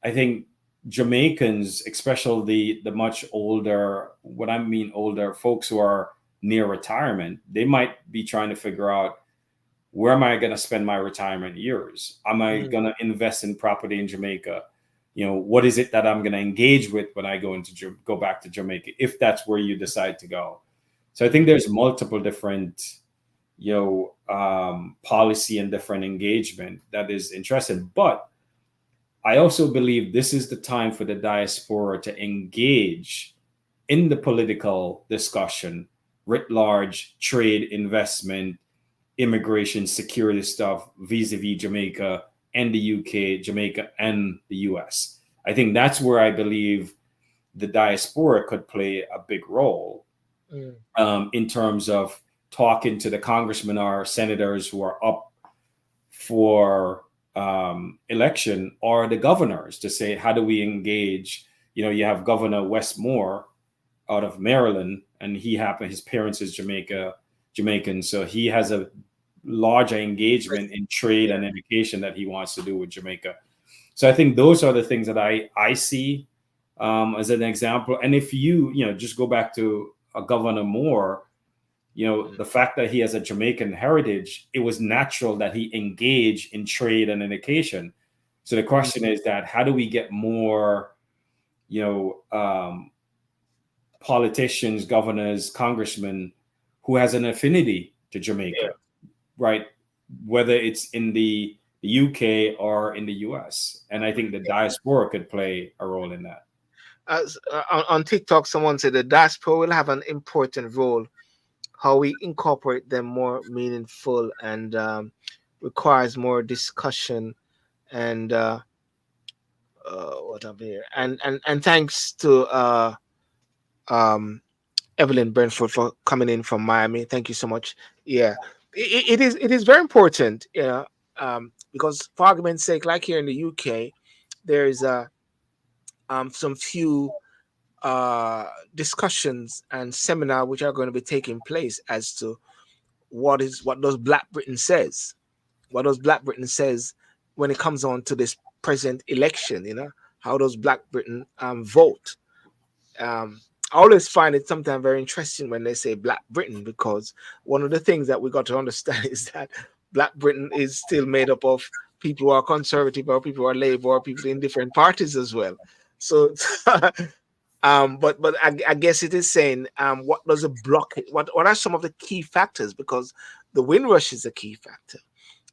I think Jamaicans, especially the much older, what I mean older, folks who are near retirement, they might be trying to figure out, where am I going to spend my retirement years? Am I going to invest in property in Jamaica? What is it that I'm going to engage with when I go back to Jamaica, if that's where you decide to go? So I think there's multiple different, policy and different engagement that is interesting. But I also believe this is the time for the diaspora to engage in the political discussion writ large, trade, investment, immigration, security stuff vis-a-vis Jamaica and the UK, Jamaica and the US. I think that's where I believe the diaspora could play a big role, in terms of talking to the congressmen or senators who are up for election, or the governors, to say, how do we engage? You have Governor Westmore out of Maryland, and his parents is Jamaican, so he has a larger engagement in trade and education that he wants to do with Jamaica. So I think those are the things that I see as an example. And if you just go back to Governor Moore, the fact that he has a Jamaican heritage, it was natural that he engage in trade and education. So the question is that, how do we get more, politicians, governors, congressmen who has an affinity to Jamaica, right? Whether it's in the UK or in the US. And I think the diaspora could play a role in that. As on TikTok, someone said the diaspora will have an important role. How we incorporate them more meaningful, and requires more discussion, and what up here, and thanks to Evelyn Brentford for coming in from Miami. Thank you so much. Yeah, it is very important. Because for argument's sake, like here in the UK, there's some few discussions and seminar which are going to be taking place as to what does Black Britain says, when it comes on to this present election. How does Black Britain vote? I always find it sometimes very interesting when they say Black Britain, because one of the things that we got to understand is that Black Britain is still made up of people who are conservative, or people who are Labour, or people in different parties as well. So but I guess it is saying, what does a block it? What are some of the key factors? Because the Windrush is a key factor.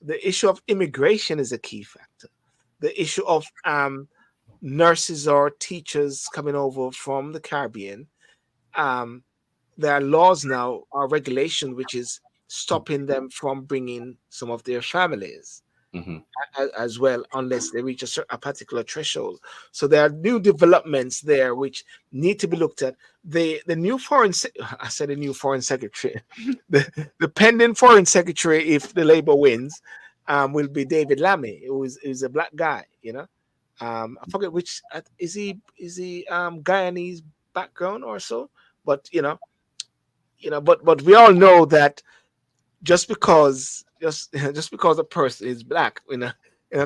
The issue of immigration is a key factor. The issue of nurses or teachers coming over from the Caribbean. There are laws now, or regulation, which is stopping them from bringing some of their families as well, unless they reach a particular threshold. So there are new developments there which need to be looked at. The new I said the new foreign secretary, the pending foreign secretary, if the Labour wins, will be David Lammy, who is a Black guy. I forget which, is he Guyanese background or so, but but we all know that just because a person is Black in a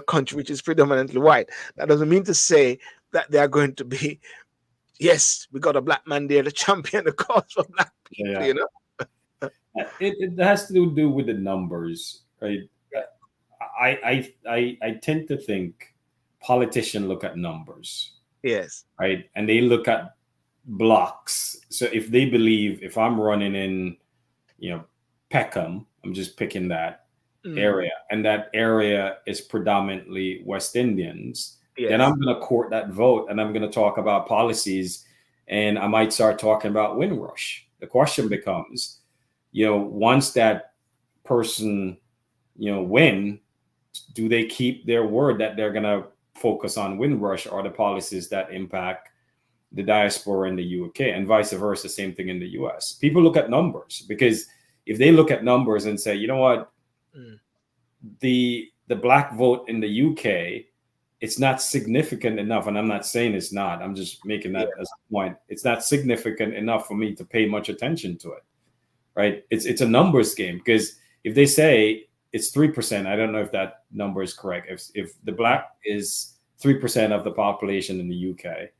country which is predominantly white, that doesn't mean to say that they are going to be, yes, we got a Black man there to champion the cause for Black people. It has to do with the numbers, right? I tend to think politicians look at numbers, Yes. right? And they look at blocks. So if they believe, if I'm running in, Peckham, I'm just picking that area, and that area is predominantly West Indians, then I'm Yes. going to court that vote and I'm going to talk about policies, and I might start talking about Windrush. The question becomes, once that person, win, do they keep their word that they're going to focus on Windrush or the policies that impact the diaspora in the UK, and vice versa, same thing in the US? People look at numbers, because if they look at numbers and say, you know what, Mm. the black vote in the UK, it's not significant enough, and I'm not saying it's not. I'm just making Yeah. that as a point. It's not significant enough for me to pay much attention to it, right? It's a numbers game, because if they say it's 3%, I don't know if that number is correct. If the black is 3% of the population in the UK,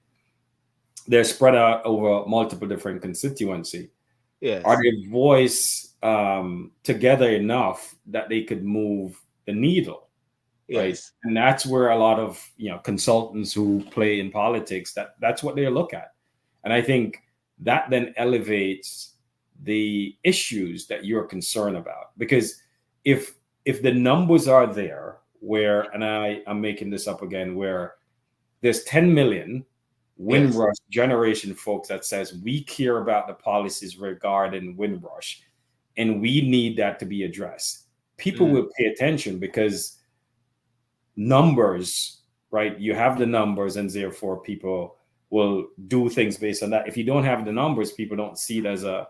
they're spread out over multiple different constituency. Are Yes. they voice together enough that they could move the needle, right? Yes. And that's where a lot of consultants who play in politics, that's what they look at. And I think that then elevates the issues that you're concerned about, because if the numbers are there, where, and I'm making this up again, where there's 10 million Yes. Windrush generation folks that says we care about the policies regarding Windrush and we need that to be addressed, people Mm. will pay attention, because numbers, right? You have the numbers, and therefore people will do things based on that. If you don't have the numbers, people don't see it as a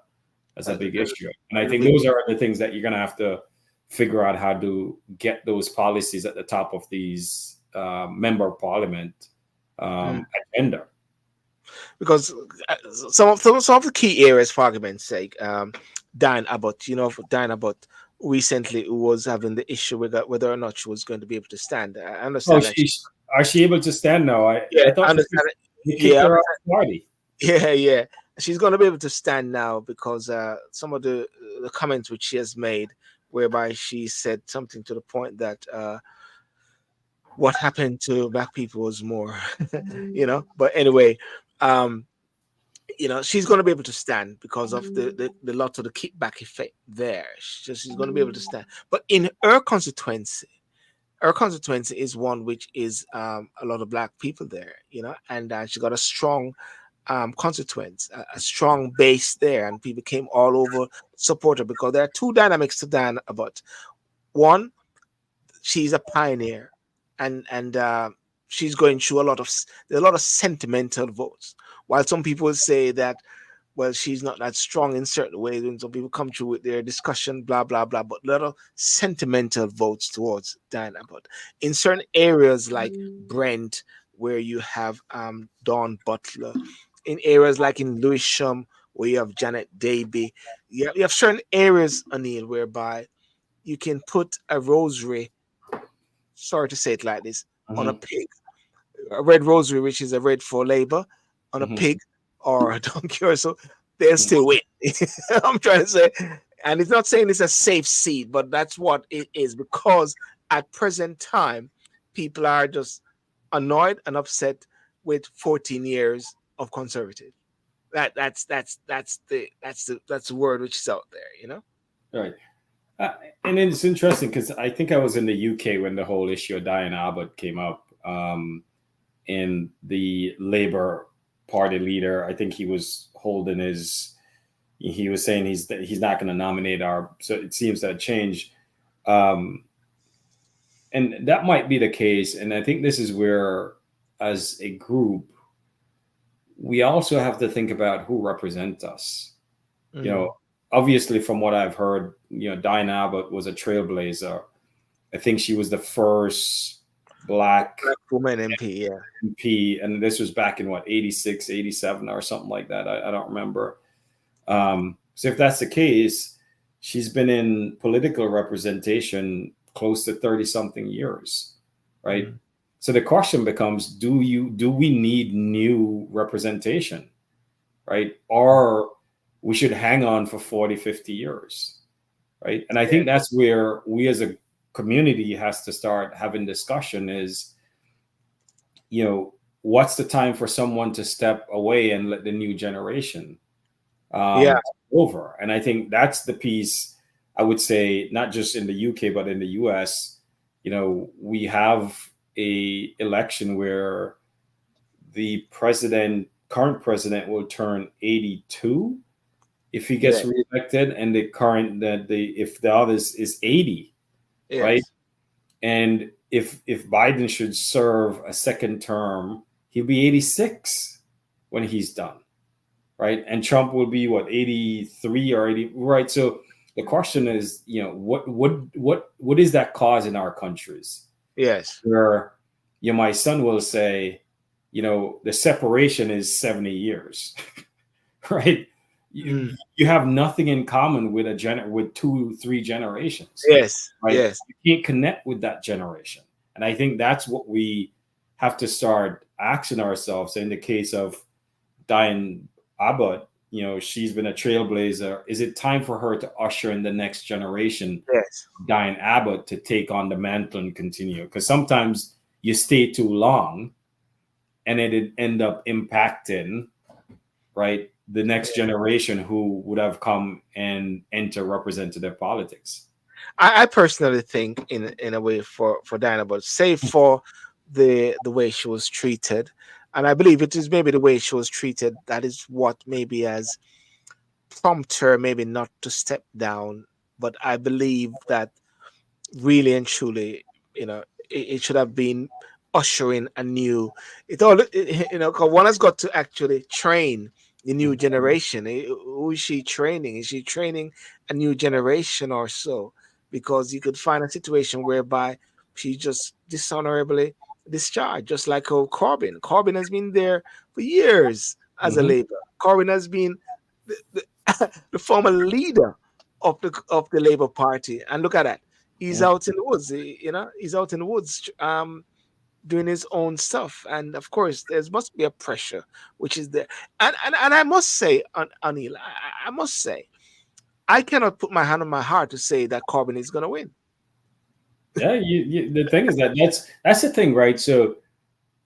As big a, issue. And I as a think big, those are the things that you're going to have to figure out how to get those policies at the top of these member of parliament mm. agenda. Because some of the key areas, for argument's sake, Diane Abbott, for Diane Abbott recently was having the issue with whether or not she was going to be able to stand. I Oh, understand that. she's are she able to stand now? Yeah, I thought I understand it. they kicked Yeah, her off the party. yeah, yeah. She's going to be able to stand now because some of the comments which she has made, whereby she said something to the point that what happened to black people was more, But anyway, um, she's going to be able to stand because of the lot of the kickback effect there. She's going to be able to stand. But in her constituency is one which is a lot of black people there, and she got a strong constituents, a strong base there, and people came all over support her because there are two dynamics to Dan about. One, she's a pioneer, and she's going through there's a lot of sentimental votes. While some people say that, well, she's not that strong in certain ways, when some people come through with their discussion, blah blah blah, but a lot of sentimental votes towards Diana. But in certain areas like Brent, where you have Dawn Butler, in areas like in Lewisham, where you have Janet Davy, you have certain areas, Anil, whereby you can put a rosary, sorry to say it like this, on a Hmm. pig, a red rosary, which is a red for labor, on a Hmm. pig or a donkey or so, they'll still win. I'm trying to say, and it's not saying it's a safe seat, but that's what it is, because at present time, people are just annoyed and upset with 14 years of conservative. That's the word which is out there. Right. And it's interesting because I think I was in the UK when the whole issue of Diane Abbott came up. And the Labour Party leader, I think he was holding he was saying he's not going to nominate our. So it seems that changed. Um, and that might be the case. And I think this is where, as a group, we also have to think about who represents us. You Mm. know, obviously, from what I've heard, Diane Abbott was a trailblazer. I think she was the first black Black woman MP, yeah. MP, and this was back in what, 86, 87 or something like that. I don't remember. So if that's the case, she's been in political representation close to 30 something years, right? Mm. So the question becomes, do we need new representation, right? Or we should hang on for 40, 50 years, right? And I Yeah. think that's where we as a community has to start having discussion is, what's the time for someone to step away and let the new generation Yeah. over? And I think that's the piece, I would say, not just in the UK, but in the US, we have a election where the current president will turn 82 if he Yeah. gets reelected, and if the others is 80, right? Yes. And if Biden should serve a second term, he'll be 86 when he's done, right? And Trump will be what, 83 or 80, right? So the question is, what is that cause in our countries Yes. where my son will say, the separation is 70 years, right? Mm. You have nothing in common with with 2, 3 generations, Yes. right? Yes. You can't connect with that generation, and I think that's what we have to start asking ourselves. In the case of Diane Abbott, she's been a trailblazer. Is it time for her to usher in the next generation, Yes. Diane Abbott, to take on the mantle and continue? Because sometimes you stay too long, and it'd end up impacting, right, the next generation who would have come and enter representative politics. I personally think in a way for Diana, but save for the way she was treated, and I believe it is maybe the way she was treated that is what maybe has prompted her maybe not to step down. But I believe that really and truly, it should have been ushering a new. It all because one has got to actually train the new generation. Who is she training? Is she training a new generation or so? Because you could find a situation whereby she just dishonorably discharged, just like how Corbyn. Corbyn has been there for years as a Mm-hmm. Labour. Corbyn has been the former leader of the Labour Party, and look at that. He's Yeah. out in the woods. He's out in the woods, doing his own stuff. And of course, there must be a pressure, which is there. And I must say, Anil, I must say, I cannot put my hand on my heart to say that Corbyn is going to win. Yeah, the thing is that's the thing, right? So,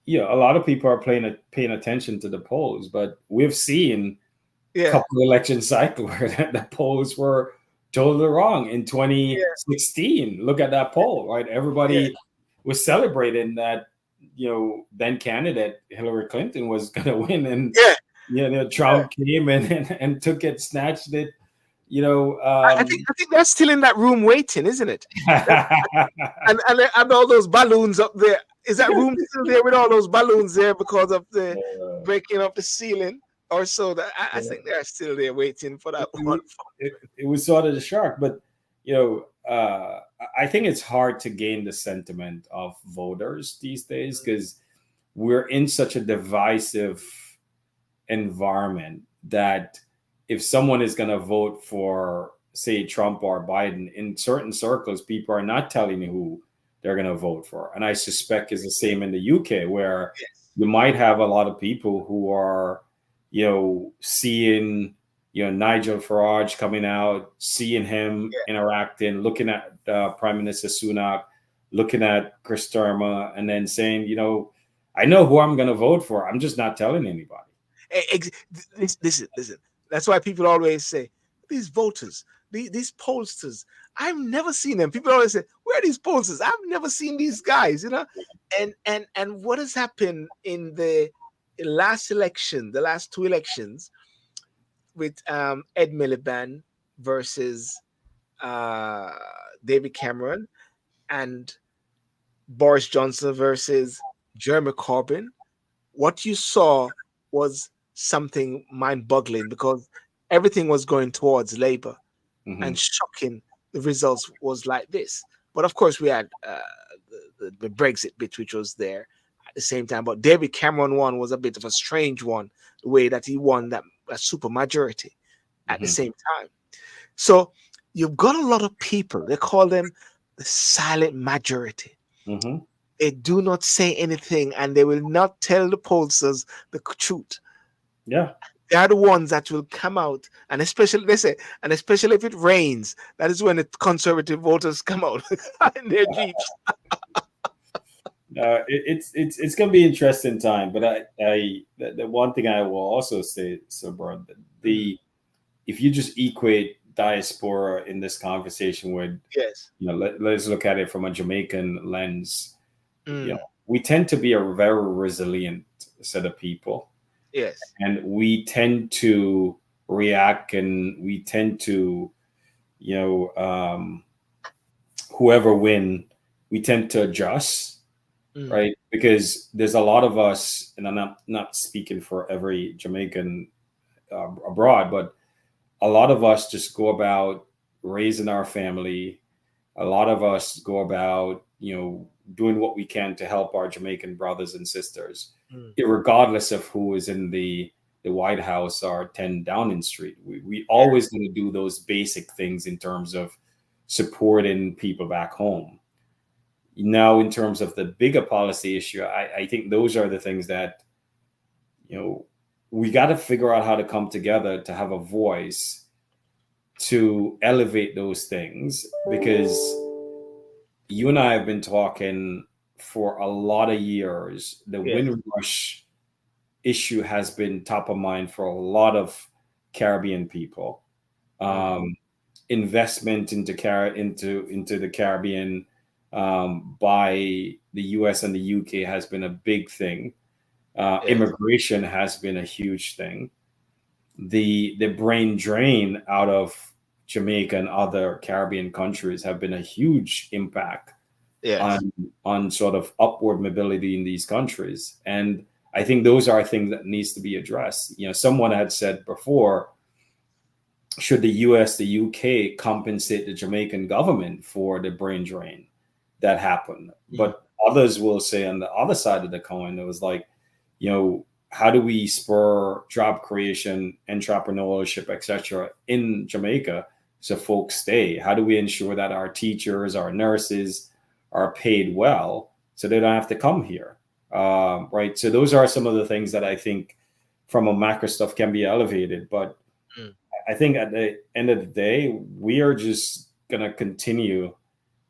a lot of people are paying attention to the polls, but we've seen a Yeah, couple of election cycles where the polls were totally wrong. In yeah, 2016, look at that poll, right? yeah, Everybody was celebrating that, then candidate Hillary Clinton was going to win, and yeah. Trump came in and took it, snatched it, I think they're still in that room waiting, isn't it? And all those balloons up there. Is that room still there with all those balloons there because of the breaking of the ceiling or so? That I think they're still there waiting for that one. it was sort of the shark, but I think it's hard to gain the sentiment of voters these days because we're in such a divisive environment that if someone is going to vote for, say, Trump or Biden, in certain circles, people are not telling you who they're going to vote for. And I suspect is the same in the UK, where you might have a lot of people who are, seeing, Nigel Farage coming out, seeing him interacting, looking at Prime Minister Sunak, looking at Chris Starmer, and then saying, I know who I'm going to vote for. I'm just not telling anybody. Listen. That's why people always say these voters, these pollsters. I've never seen them. People always say, "Where are these pollsters?" I've never seen these guys. And what has happened in the last election, the last 2 elections, with Ed Miliband versus uh, David Cameron and Boris Johnson versus Jeremy Corbyn. What you saw was something mind-boggling because everything was going towards Labour, and shocking the results was like this. But of course, we had the Brexit bit, which was there at the same time. But David Cameron one was a bit of a strange one, the way that he won that a super majority at the same time. So you've got a lot of people. They call them the silent majority. They do not say anything, and they will not tell the pollsters the truth. Yeah. They are the ones that will come out, and especially they say, and especially if it rains, that is when the conservative voters come out in their jeeps. It's going to be an interesting time, but the one thing I will also say, so bro, if you just equate diaspora in this conversation with, Yes, let's look at it from a Jamaican lens. we tend to be a very resilient set of people, Yes. and we tend to react, and we tend to, you know, whoever win, we tend to adjust, Mm. right? Because there's a lot of us, and I'm not speaking for every Jamaican abroad, but a lot of us just go about raising our family. A lot of us go about, doing what we can to help our Jamaican brothers and sisters, Mm. regardless of who is in the White House or 10 Downing Street. We Yeah. always going to do those basic things in terms of supporting people back home. Now, in terms of the bigger policy issue, I think those are the things that, we got to figure out how to come together to have a voice to elevate those things, because you and I have been talking for a lot of years. The Yes. Windrush issue has been top of mind for a lot of Caribbean people. Investment into the Caribbean by the U.S. and the U.K. has been a big thing. Yes. Immigration has been a huge thing. The brain drain out of Jamaica and other Caribbean countries have been a huge impact Yes. on sort of upward mobility in these countries. And I think those are things that needs to be addressed. Someone had said before, should the US, the UK compensate the Jamaican government for the brain drain that happened? But others will say on the other side of the coin, it was like, how do we spur job creation, entrepreneurship, etc. in Jamaica so folks stay? How do we ensure that our teachers, our nurses are paid well so they don't have to come here? Right. So those are some of the things that I think from a macro stuff can be elevated. But I think at the end of the day, we are just going to continue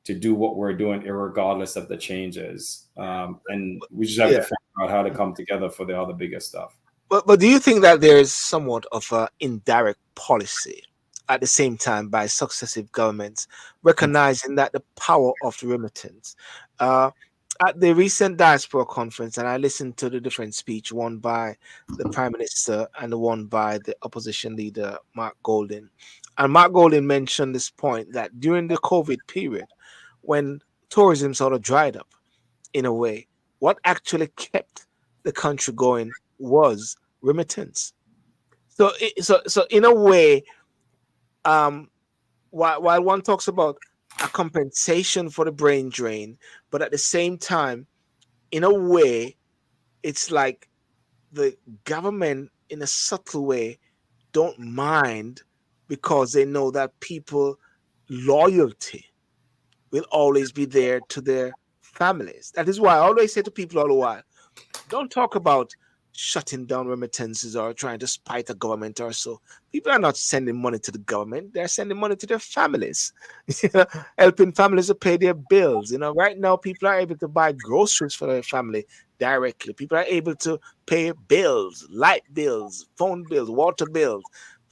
to do what we're doing, regardless of the changes. And we just have to figure out how to come together for the other bigger stuff. But do you think that there is somewhat of an indirect policy at the same time by successive governments recognizing that the power of the remittance? At the recent Diaspora conference, and I listened to the different speech, one by the Prime Minister and the one by the opposition leader, Mark Golding. And Mark Golding mentioned this point that during the COVID period, when tourism sort of dried up in a way, what actually kept the country going was remittance. So in a way, while one talks about a compensation for the brain drain, but at the same time, in a way, it's like the government, in a subtle way, don't mind because they know that people loyalty will always be there to their families. That is why I always say to people all the while, don't talk about shutting down remittances or trying to spite a government or so. People are not sending money to the government. They're sending money to their families, helping families to pay their bills. Right now, people are able to buy groceries for their family directly. People are able to pay bills, light bills, phone bills, water bills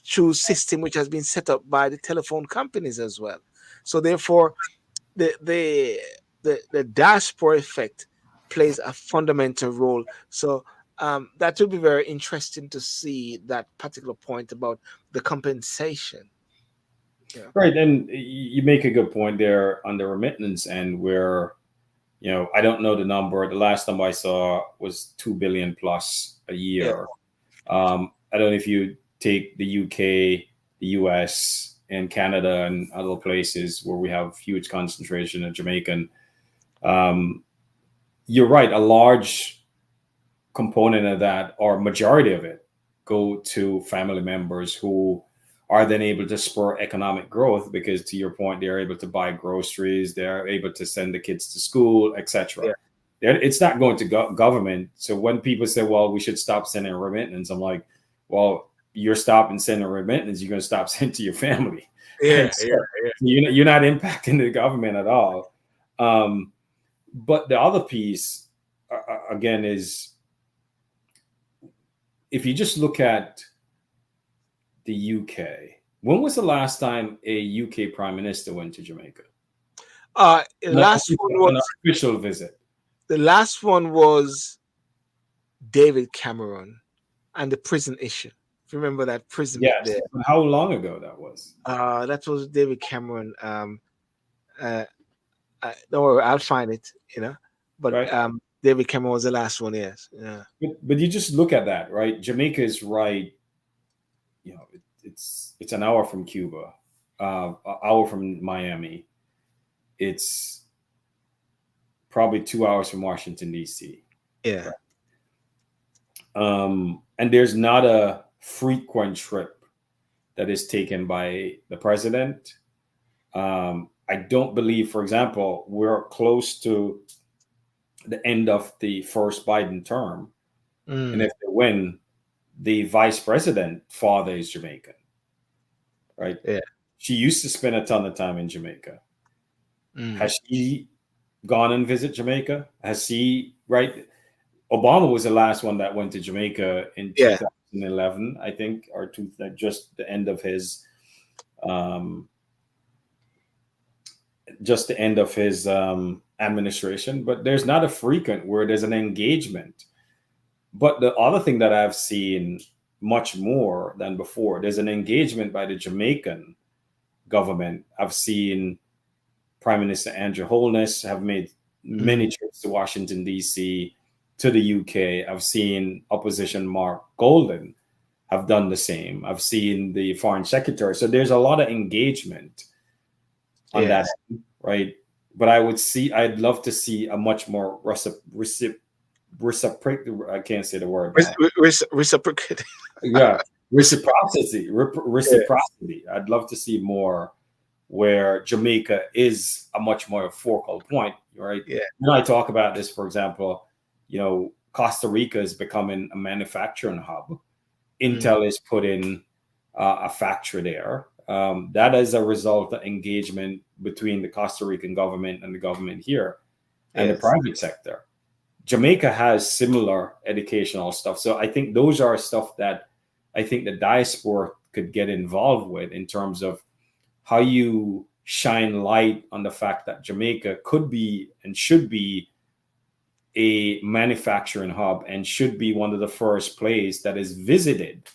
through system which has been set up by the telephone companies as well. So therefore, the diaspora effect plays a fundamental role. So that would be very interesting to see that particular point about the compensation. Yeah. Right. And you make a good point there on the remittance end where, I don't know the number. The last number I saw was 2 billion plus a Yeah. year. I don't know if you take the UK, the US, and Canada and other places where we have huge concentration of Jamaican. You're right. A large component of that, or majority of it, go to family members who are then able to spur economic growth because, to your point, they're able to buy groceries, they're able to send the kids to school, etc. It's not going to government. So when people say, well, we should stop sending remittance, I'm like, well, you're stopping sending remittance, you're going to stop sending to your family. Yeah, So you're not impacting the government at all. But the other piece, again, is if you just look at the UK, when was the last time a UK prime minister went to Jamaica? last one An was official visit. The last one was David Cameron and the prison issue. If you remember that prison bit Yes. there, How long ago that was? that was David Cameron. Uh, don't worry, I'll find it. But Right. David Cameron was the last one. Yes, yeah, But you just look at that, right? Jamaica is right. It's an hour from Cuba, an hour from Miami. It's probably 2 hours from Washington D.C. yeah, And there's not a frequent trip that is taken by the president. I don't believe, for example, we're close to the end of the first Biden term, and mm, if they win, the vice president father is Jamaican, right? yeah, She used to spend a ton of time in Jamaica. mm, Has she gone and visit Jamaica? Has he, right? Obama was the last one that went to Jamaica in yeah, 2011, I think, or just the end of his, um, administration. But there's not a frequent where there's an engagement. But the other thing that I've seen much more than before, there's an engagement by the Jamaican government. I've seen Prime Minister Andrew Holness have made many mm, trips to Washington, D.C., to the UK. I've seen opposition Mark Golden have done the same. I've seen the foreign secretary. So there's a lot of engagement on that yes. end, right? But I'd love to see a much more reciprocal, I can't say the word now. Reciprocate. Yeah, reciprocity, Yes, reciprocity. I'd love to see more where Jamaica is a much more focal point, right? yeah, When I talk about this, for example, Costa Rica is becoming a manufacturing hub. mm, Intel is putting a factory there. That is a result of engagement between the Costa Rican government and the government here and the yes, private sector. Jamaica has similar educational stuff. So I think those are stuff that I think the diaspora could get involved with in terms of how you shine light on the fact that Jamaica could be and should be a manufacturing hub and should be one of the first places that is visited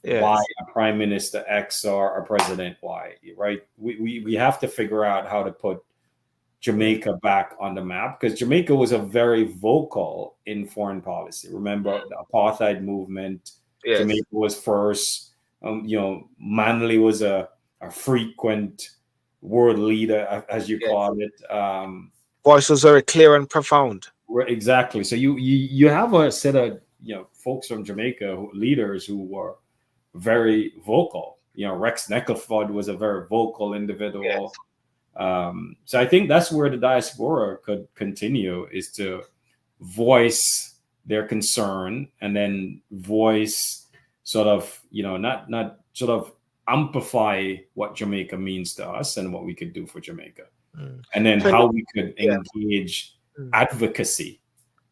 by yes, a prime minister X or a president Y, right? We have to figure out how to put yeah, Jamaica back on the map because Jamaica was a very vocal in foreign policy. Remember the apartheid movement? yes. Jamaica was first. Manley was a frequent world leader, as you Yes. call it. Voice was very clear and profound. Exactly. So you have a set of folks from Jamaica, leaders who were very vocal. Rex Neckleford was a very vocal individual. Yes. So I think that's where the diaspora could continue is to voice their concern and then voice sort of, not sort of amplify what Jamaica means to us and what we could do for Jamaica. Mm. And then 20, how we could yeah. engage Mm. advocacy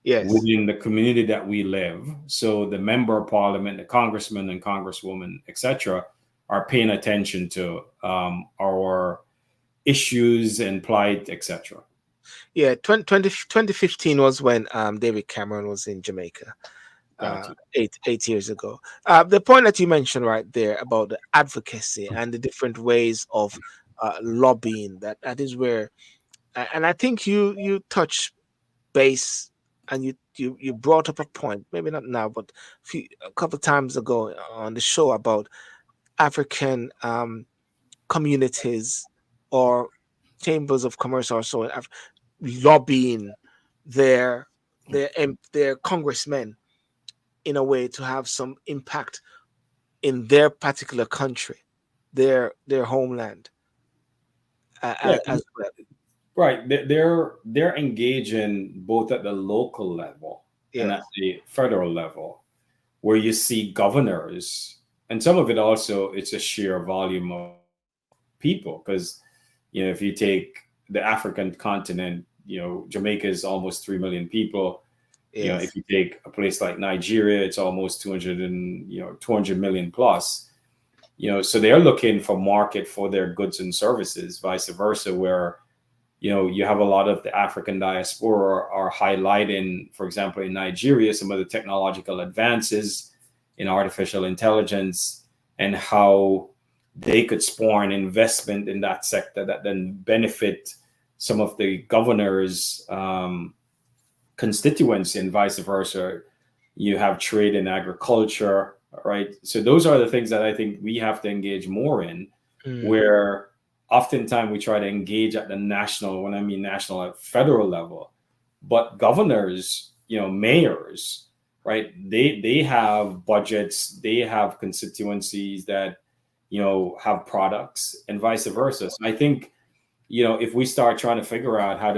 Yes. within the community that we live. So the member of parliament, the congressman and congresswoman, etc., are paying attention to our issues and plight, etc. Yeah. 2015 was when David Cameron was in Jamaica. Got you. 8 years ago. The point that you mentioned right there about the advocacy and the different ways of lobbying, that is where, and I think you touch base, and you brought up a point, maybe not now, but a couple times ago on the show about African communities or chambers of commerce or so lobbying their their congressmen in a way to have some impact in their particular country, their homeland, Yeah, as well. right. They're engaging both at the local level and at Yes, the federal level, where you see governors, and some of it also it's a sheer volume of people because if you take the African continent, Jamaica is almost 3 million people. If yes, you take a place like Nigeria, it's almost 200 million plus. So they're looking for market for their goods and services, vice versa, where you have a lot of the African diaspora are highlighting, for example, in Nigeria, some of the technological advances in artificial intelligence and how they could spawn investment in that sector that then benefit some of the governors' constituency and vice versa. You have trade and agriculture, right? So those are the things that I think we have to engage more in, where oftentimes we try to engage at the national, when I mean national, at federal level, but governors, mayors, right? They have budgets, they have constituencies that, have products and vice versa. So I think, if we start trying to figure out how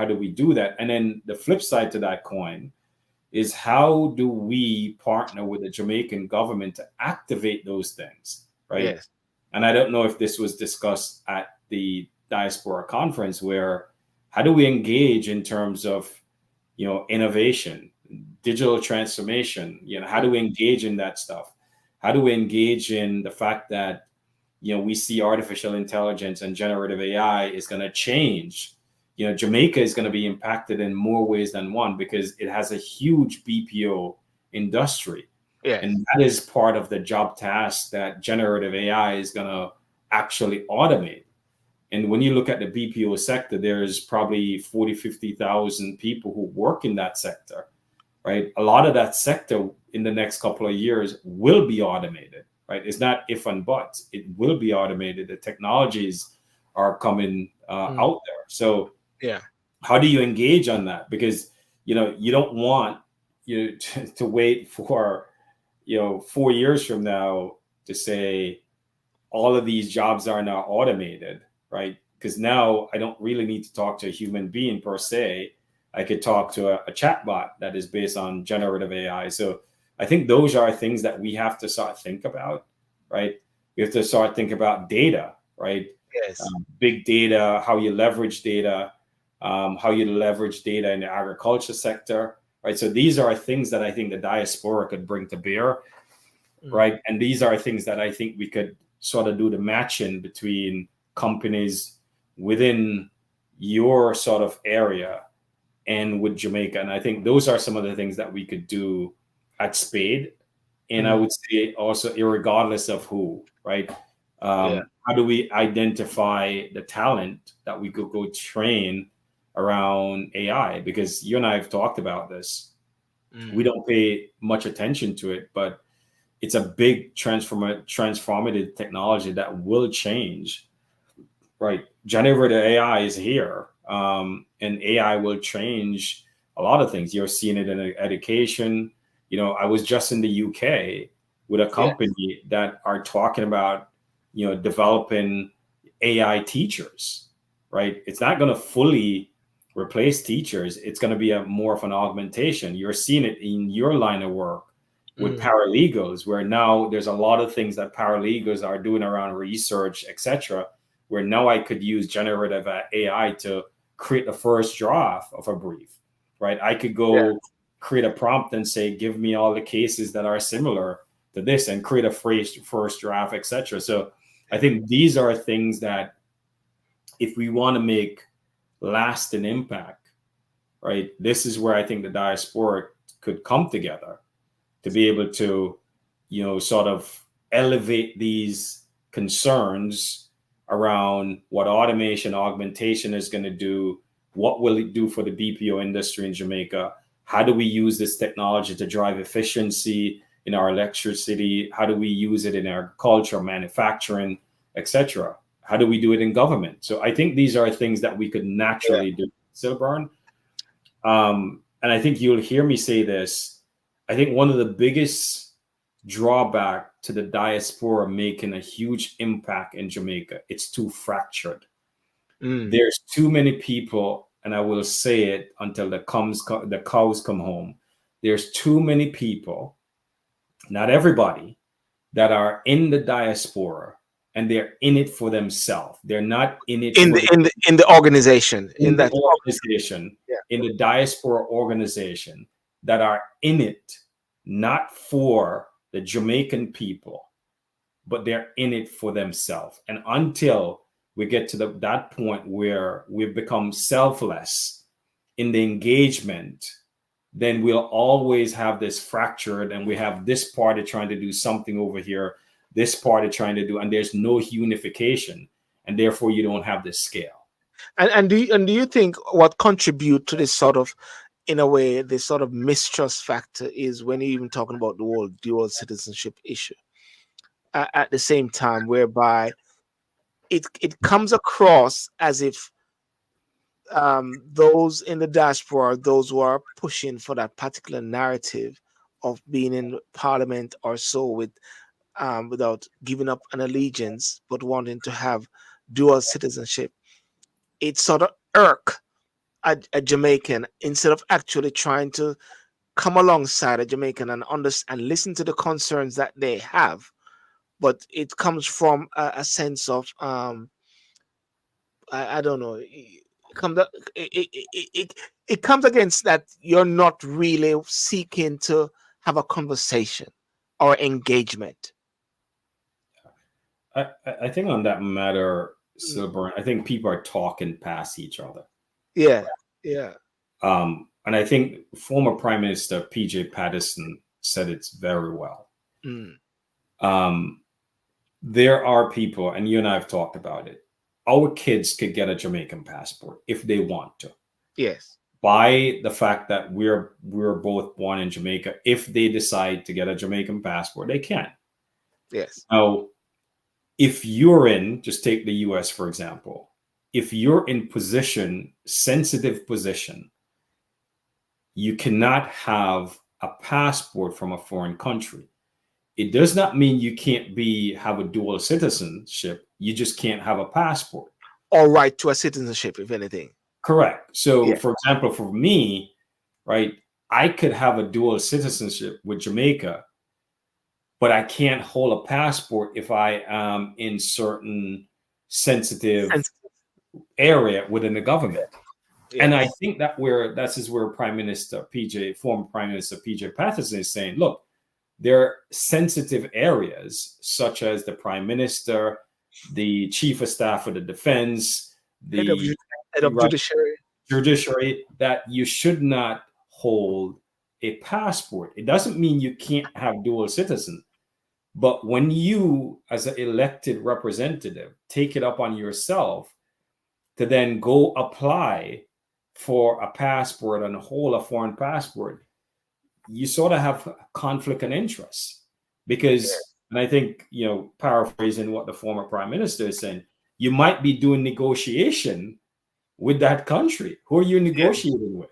do we do that, and then the flip side to that coin is how do we partner with the Jamaican government to activate those things, right? Yes. And I don't know if this was discussed at the Diaspora conference, where how do we engage in terms of, innovation, digital transformation, how do we engage in that stuff? How do we engage in the fact that, we see artificial intelligence and generative AI is going to change. Jamaica is going to be impacted in more ways than one because it has a huge BPO industry. Yes. And that is part of the job task that generative AI is going to actually automate. And when you look at the BPO sector, there's probably 40, 50,000 people who work in that sector, right? A lot of that sector in the next couple of years will be automated, right? It's not if and buts, it will be automated. The technologies are coming out there. So yeah, how do you engage on that? Because, you don't want to wait for, 4 years from now to say all of these jobs are now automated, right? Because now I don't really need to talk to a human being per se. I could talk to a chatbot that is based on generative AI. So I think those are things that we have to start think about, right? We have to start think about data, right? yes, Big data, how you leverage data, in the agriculture sector, right? So these are things that I think the diaspora could bring to bear, right? And these are things that I think we could sort of do the matching between companies within your sort of area and with Jamaica. And I think those are some of the things that we could do at Spade. And I would say also, irregardless of who, right? How do we identify the talent that we could go train around AI? Because you and I have talked about this. We don't pay much attention to it, but it's a big transformative technology that will change, right? Generative AI is here, and AI will change a lot of things. You're seeing it in education. I was just in the UK with a company that are talking about, developing AI teachers, right? It's not going to fully replace teachers. It's going to be more of an augmentation. You're seeing it in your line of work with paralegals, where now there's a lot of things that paralegals are doing around research, etc., where now I could use generative AI to create the first draft of a brief, right? I could go create a prompt and say, give me all the cases that are similar to this, and create a first draft, etc. So I think these are things that if we want to make lasting impact, right, this is where I think the diaspora could come together to be able to, sort of elevate these concerns around what automation, augmentation is going to do, what will it do for the BPO industry in Jamaica, how do we use this technology to drive efficiency in our electricity, how do we use it in agriculture, manufacturing, etc. How do we do it in government? So I think these are things that we could naturally do, Silburn. And I think you'll hear me say this. I think one of the biggest drawback to the diaspora making a huge impact in Jamaica, it's too fractured. There's too many people, and I will say it until the cows come home. There's too many people, not everybody, that are in the diaspora, and they're in it for themselves. They're not in it in the organization, in the diaspora organization, that are in it not for the Jamaican people, but they're in it for themselves. And until we get to that point where we've become selfless in the engagement, then we'll always have this fractured, and we have this party trying to do something over here, this party trying to do, and there's no unification, and therefore you don't have this scale. And do you think what contribute to this sort of, in a way, this sort of mistrust factor is when you're even talking about the whole dual citizenship issue at the same time, whereby it comes across as if those in the diaspora, those who are pushing for that particular narrative of being in parliament or so with without giving up an allegiance but wanting to have dual citizenship, it sort of irk a Jamaican instead of actually trying to come alongside a Jamaican and understand and listen to the concerns that they have. But it comes from a sense of I don't know. It comes against that you're not really seeking to have a conversation or engagement. I think on that matter, Silver, I think people are talking past each other. Yeah, yeah. And I think former Prime Minister P.J. Patterson said it very well. There are people, and you and I have talked about it. Our kids could get a Jamaican passport if they want to. Yes. By the fact that we're both born in Jamaica, if they decide to get a Jamaican passport, they can. Yes. Now, if you're in, just take the US, for example, if you're in sensitive position, you cannot have a passport from a foreign country. It does not mean you can't have a dual citizenship. You just can't have a passport. Or right to a citizenship, if anything. Correct. So, Yeah. for example, for me, right, I could have a dual citizenship with Jamaica, but I can't hold a passport if I am in certain sensitive area within the government. Yeah. And I think that former Prime Minister PJ Patterson is saying, look, there are sensitive areas such as the Prime Minister, the Chief of Staff of the Defense, the head of judiciary, that you should not hold a passport. It doesn't mean you can't have dual citizen. But when you, as an elected representative, take it up on yourself to then go apply for a passport and hold a foreign passport, you sort of have conflict of interest. Because, and I think, paraphrasing what the former Prime Minister is saying, you might be doing negotiation with that country. Who are you negotiating with?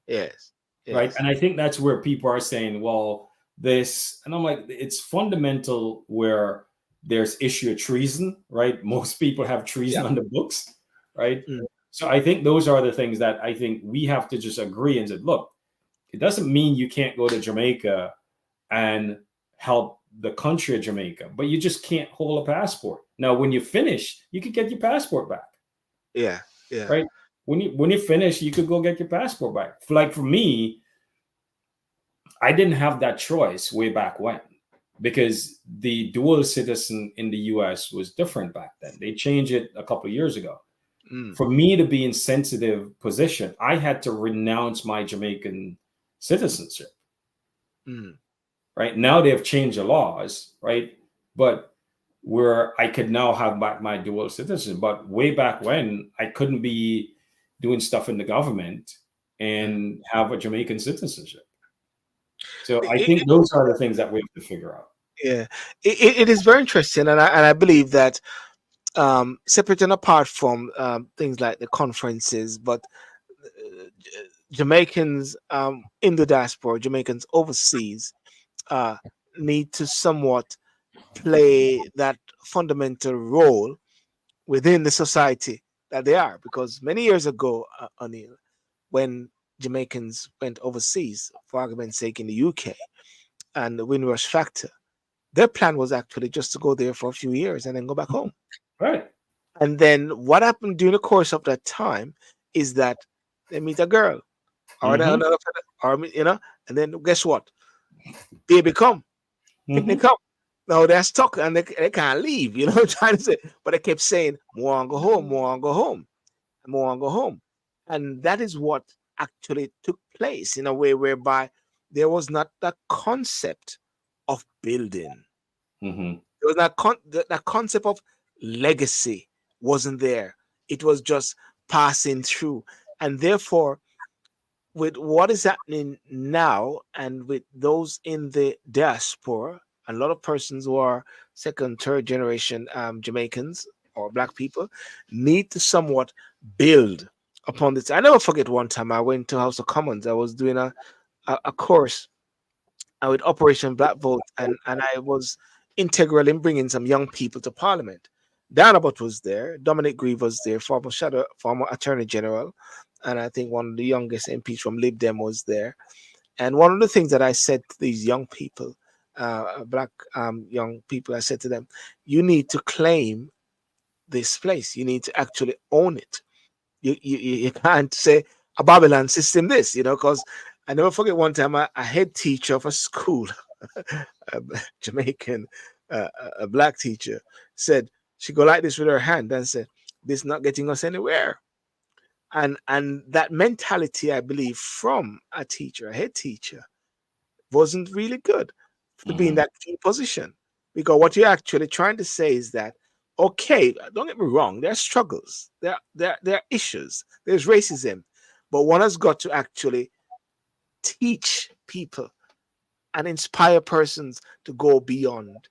Yes. Right. And I think that's where people are saying, well, this, and I'm like, it's fundamental where there's issue of treason, right? Most people have treason on the books, right? So I think those are the things that I think we have to just agree and say, look, it doesn't mean you can't go to Jamaica and help the country of Jamaica, but you just can't hold a passport. Now, when you finish, you could get your passport back. Yeah. Yeah. Right. When you finish, you could go get your passport back. Like for me, I didn't have that choice way back when, because the dual citizen in the US was different back then. They changed it a couple of years ago. For me to be in sensitive position, I had to renounce my Jamaican citizenship. Right now, they have changed the laws, right? But where I could now have back my dual citizenship, but way back when I couldn't be doing stuff in the government and have a Jamaican citizenship. So I think those are the things that we have to figure out. Yeah, it is very interesting, and I believe that separate and apart from things like the conferences, but Jamaicans in the diaspora, Jamaicans overseas, need to somewhat play that fundamental role within the society that they are. Because many years ago, Anil, when Jamaicans went overseas, for argument's sake, in the UK, and the Windrush factor, their plan was actually just to go there for a few years and then go back home. Right. And then what happened during the course of that time is that they meet a girl or another, or and then guess what? Baby come, picnic come. No, they're stuck and they can't leave, trying to say, but they kept saying, more and go home, more and go home, more and go home. And that is what actually took place in a way whereby there was not the concept of building. Mm-hmm. There was not the concept of legacy wasn't there. It was just passing through. And therefore, with what is happening now and with those in the diaspora, a lot of persons who are second, third generation Jamaicans or black people need to somewhat build upon this. I never forget one time I went to House of Commons. I was doing a course with Operation Black Vote, and I was integral in bringing some young people to Parliament. Dan Abbott was there, Dominic Grieve was there, former Attorney General, and I think one of the youngest MPs from Lib Dem was there. And one of the things that I said to these young people, black young people, I said to them, you need to claim this place. You need to actually own it. You can't say a Babylon system this, because I never forget one time a head teacher of a school, a Jamaican, a black teacher, said she go like this with her hand and said, "This not getting us anywhere." And that mentality, I believe, from a teacher, a head teacher, wasn't really good to be in Mm-hmm. that key position. Because what you're actually trying to say is that, okay, don't get me wrong, there are struggles, there are issues, there's racism, but one has got to actually teach people and inspire persons to go beyond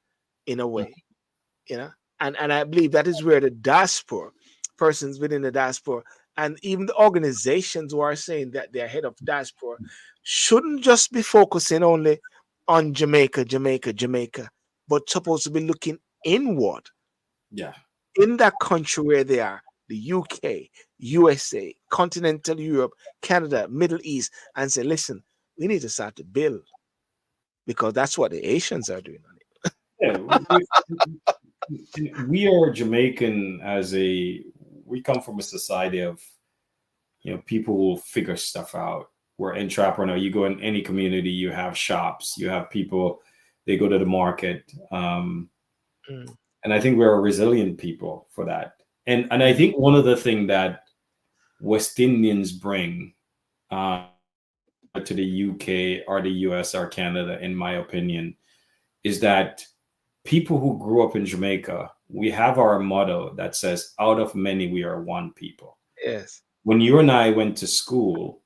in a way, you know. And I believe that is where the diaspora, persons within the diaspora, and even the organizations who are saying that they're head of diaspora shouldn't just be focusing only on Jamaica, but supposed to be looking inward Yeah. in that country where they are, the UK, USA, continental Europe, Canada, Middle East, and say, listen, we need to start to build, because that's what the Asians are doing on it. Yeah. We are Jamaican as we come from a society of, people will figure stuff out. We're entrepreneur. You go in any community, you have shops, you have people, they go to the market. Mm, And I think we're a resilient people for that. And I mm, think one of the things that West Indians bring to the UK or the US or Canada, in my opinion, is that people who grew up in Jamaica, we have our motto that says, out of many, we are one people. yes, When you and I went to school,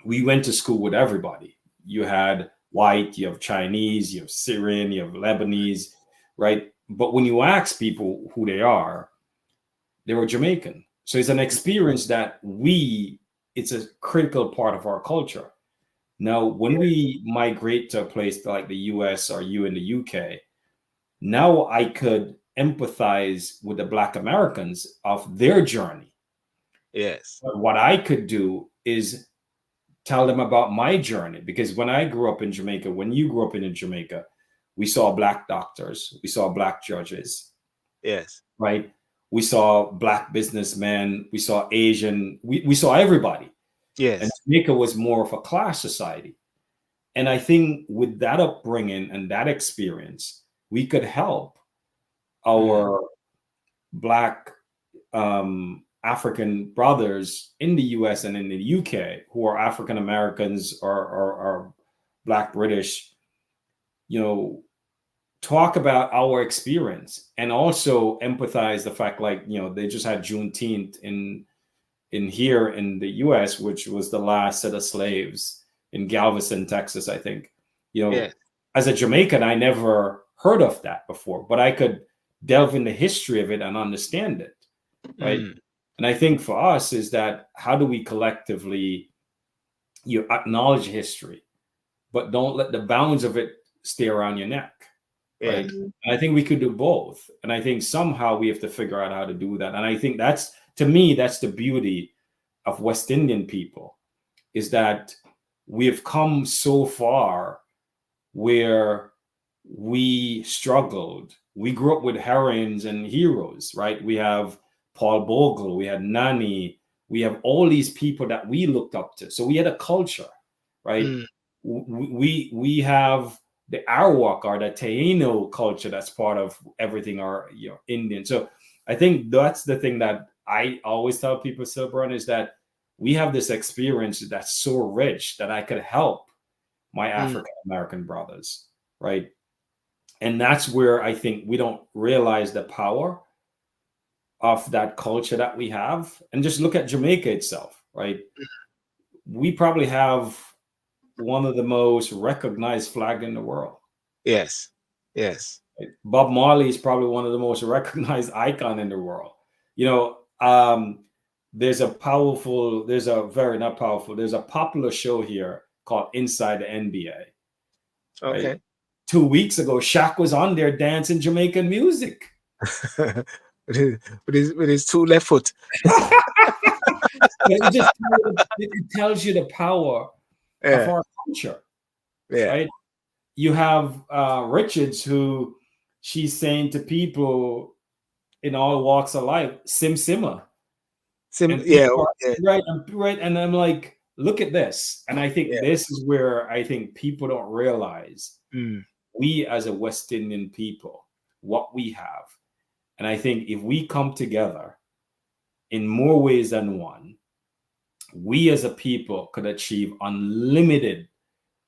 we went to school with everybody. You had white, you have Chinese, you have Syrian, you have Lebanese, right? But when you ask people who they were Jamaican. So it's an experience that it's a critical part of our culture. Now, when yes, we migrate to a place like the US or you in the UK, now I could empathize with the Black Americans of their journey. yes, But what I could do is tell them about my journey, because when I grew up in Jamaica, when you grew up in Jamaica, we saw Black doctors, we saw Black judges, yes, right? We saw Black businessmen, we saw Asian, we saw everybody. And yes, Jamaica was more of a class society. And I think with that upbringing and that experience, we could help mm, our Black African brothers in the US and in the UK who are African Americans or Black British, you know, talk about our experience and also empathize the fact, like, they just had Juneteenth in here in the US, which was the last set of slaves in Galveston, Texas, I think. yes, As a Jamaican, I never heard of that before, but I could delve in the history of it and understand it, right? mm, And I think for us is that how do we collectively acknowledge history, but don't let the bounds of it stay around your neck, right? yes, And I think we could do both. And I think somehow we have to figure out how to do that. And I think that's, to me, that's the beauty of West Indian people, is that we have come so far where we struggled. We grew up with heroines and heroes, right? We have Paul Bogle, we had Nani, we have all these people that we looked up to. So we had a culture, right? mm, We have the Arawak or the Taino culture that's part of everything, or Indian. So I think that's the thing that I always tell people, Silbron, is that we have this experience that's so rich that I could help my African American brothers, right? And that's where I think we don't realize the power of that culture that we have. And just look at Jamaica itself, right? We probably have one of the most recognized flag in the world. Yes. Yes. Bob Marley is probably one of the most recognized icon in the world. There's a popular show here called Inside the NBA. Okay. Right? 2 weeks ago, Shaq was on there dancing Jamaican music. with his two left foot. it tells you the power of our culture. Yeah. Right? You have Richards, who she's saying to people in all walks of life, Simma. Right. And I'm like, look at this. And I think this is where I think people don't realize we as a West Indian people, what we have. And I think if we come together in more ways than one, we as a people could achieve unlimited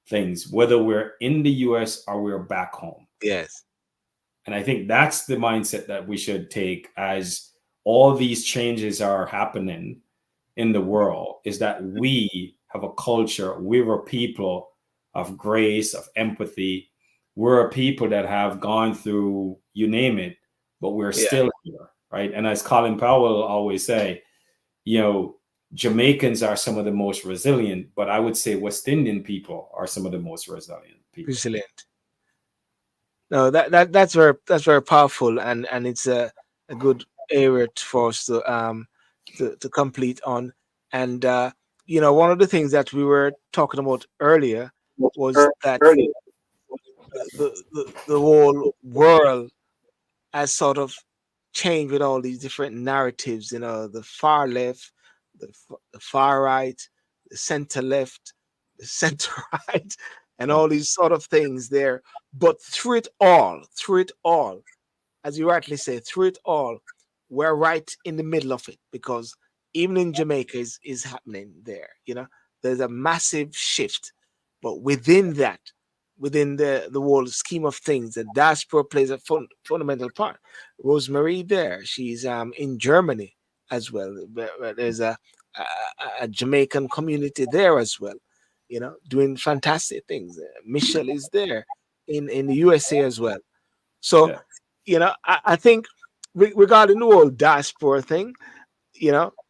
things, whether we're in the US or we're back home. Yes. And I think that's the mindset that we should take as all these changes are happening in the world, is that we have a culture, we're a people of grace, of empathy. We're a people that have gone through, you name it, but we're still here, right? And as Colin Powell always say, Jamaicans are some of the most resilient, but I would say West Indian people are some of the most resilient people. Resilient. No, that's very powerful, and it's a good area for us to complete on. And one of the things that we were talking about earlier was that the whole world has sort of changed with all these different narratives. The far left, the far right, the center left, the center right, and all these sort of things there. But through it all, as you rightly say, through it all, we're right in the middle of it, because even in Jamaica is happening there. There's a massive shift, but within that, within the whole scheme of things, the diaspora plays a fundamental part. Rosemary there, she's in Germany as well. There's a Jamaican community there as well, doing fantastic things. Michelle is there in the USA as well. So, I think regarding the whole diaspora thing,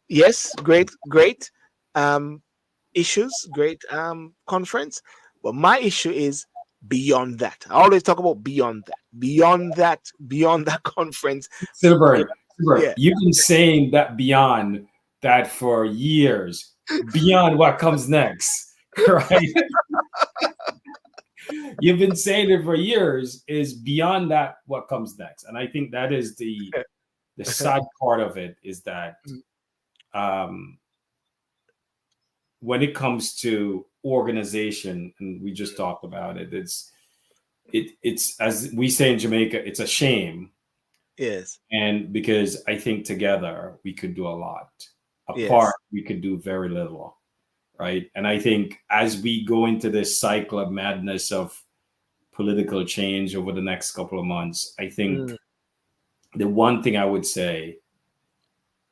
yes, great issues, great conference. But my issue is beyond that. I always talk about beyond that conference. Silver, you've been saying that beyond that for years, beyond what comes next, right? You've been saying it for years, is beyond that what comes next. And I think that is the sad part of it, is that when it comes to organization, and we just talked about it, it's as we say in Jamaica, it's a shame. Yes. And because I think together we could do a lot. Apart, we could do very little. Right. And I think as we go into this cycle of madness of political change over the next couple of months, I think the one thing I would say,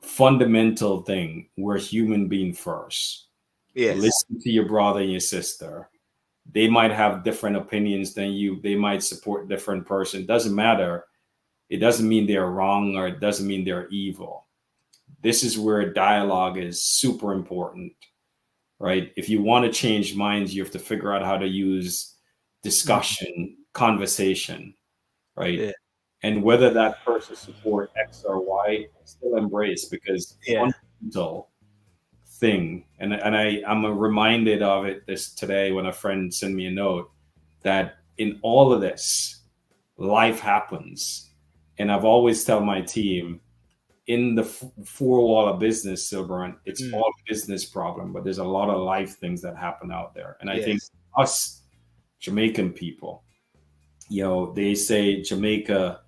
fundamental thing, we're human being first. Yes. Listen to your brother and your sister. They might have different opinions than you. They might support different person. Doesn't matter. It doesn't mean they're wrong, or it doesn't mean they're evil. This is where dialogue is super important. Right? If you want to change minds, you have to figure out how to use discussion, conversation, right? Yeah. And whether that person support X or Y, still embrace, because fundamental thing. And I'm reminded of it this today when a friend sent me a note that in all of this, life happens. And I've always tell my team, in the four wall of business, Silver, it's all business problem, but there's a lot of life things that happen out there. And I think us Jamaican people, they say Jamaica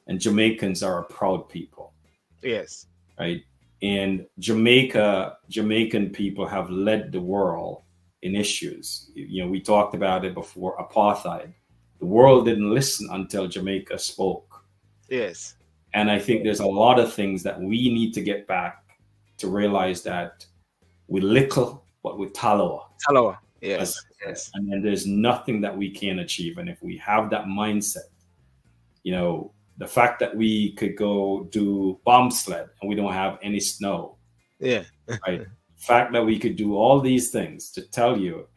and Jamaicans are a proud people, Yes. right? And Jamaican people have led the world in issues. We talked about it before, apartheid. The world didn't listen until Jamaica spoke. Yes. And I think there's a lot of things that we need to get back to realize that we little, but we tallow. Hello. As Yes. I said. Yes. And then there's nothing that we can achieve. And if we have that mindset, the fact that we could go do bobsled and we don't have any snow, Yeah. right? The fact that we could do all these things to tell you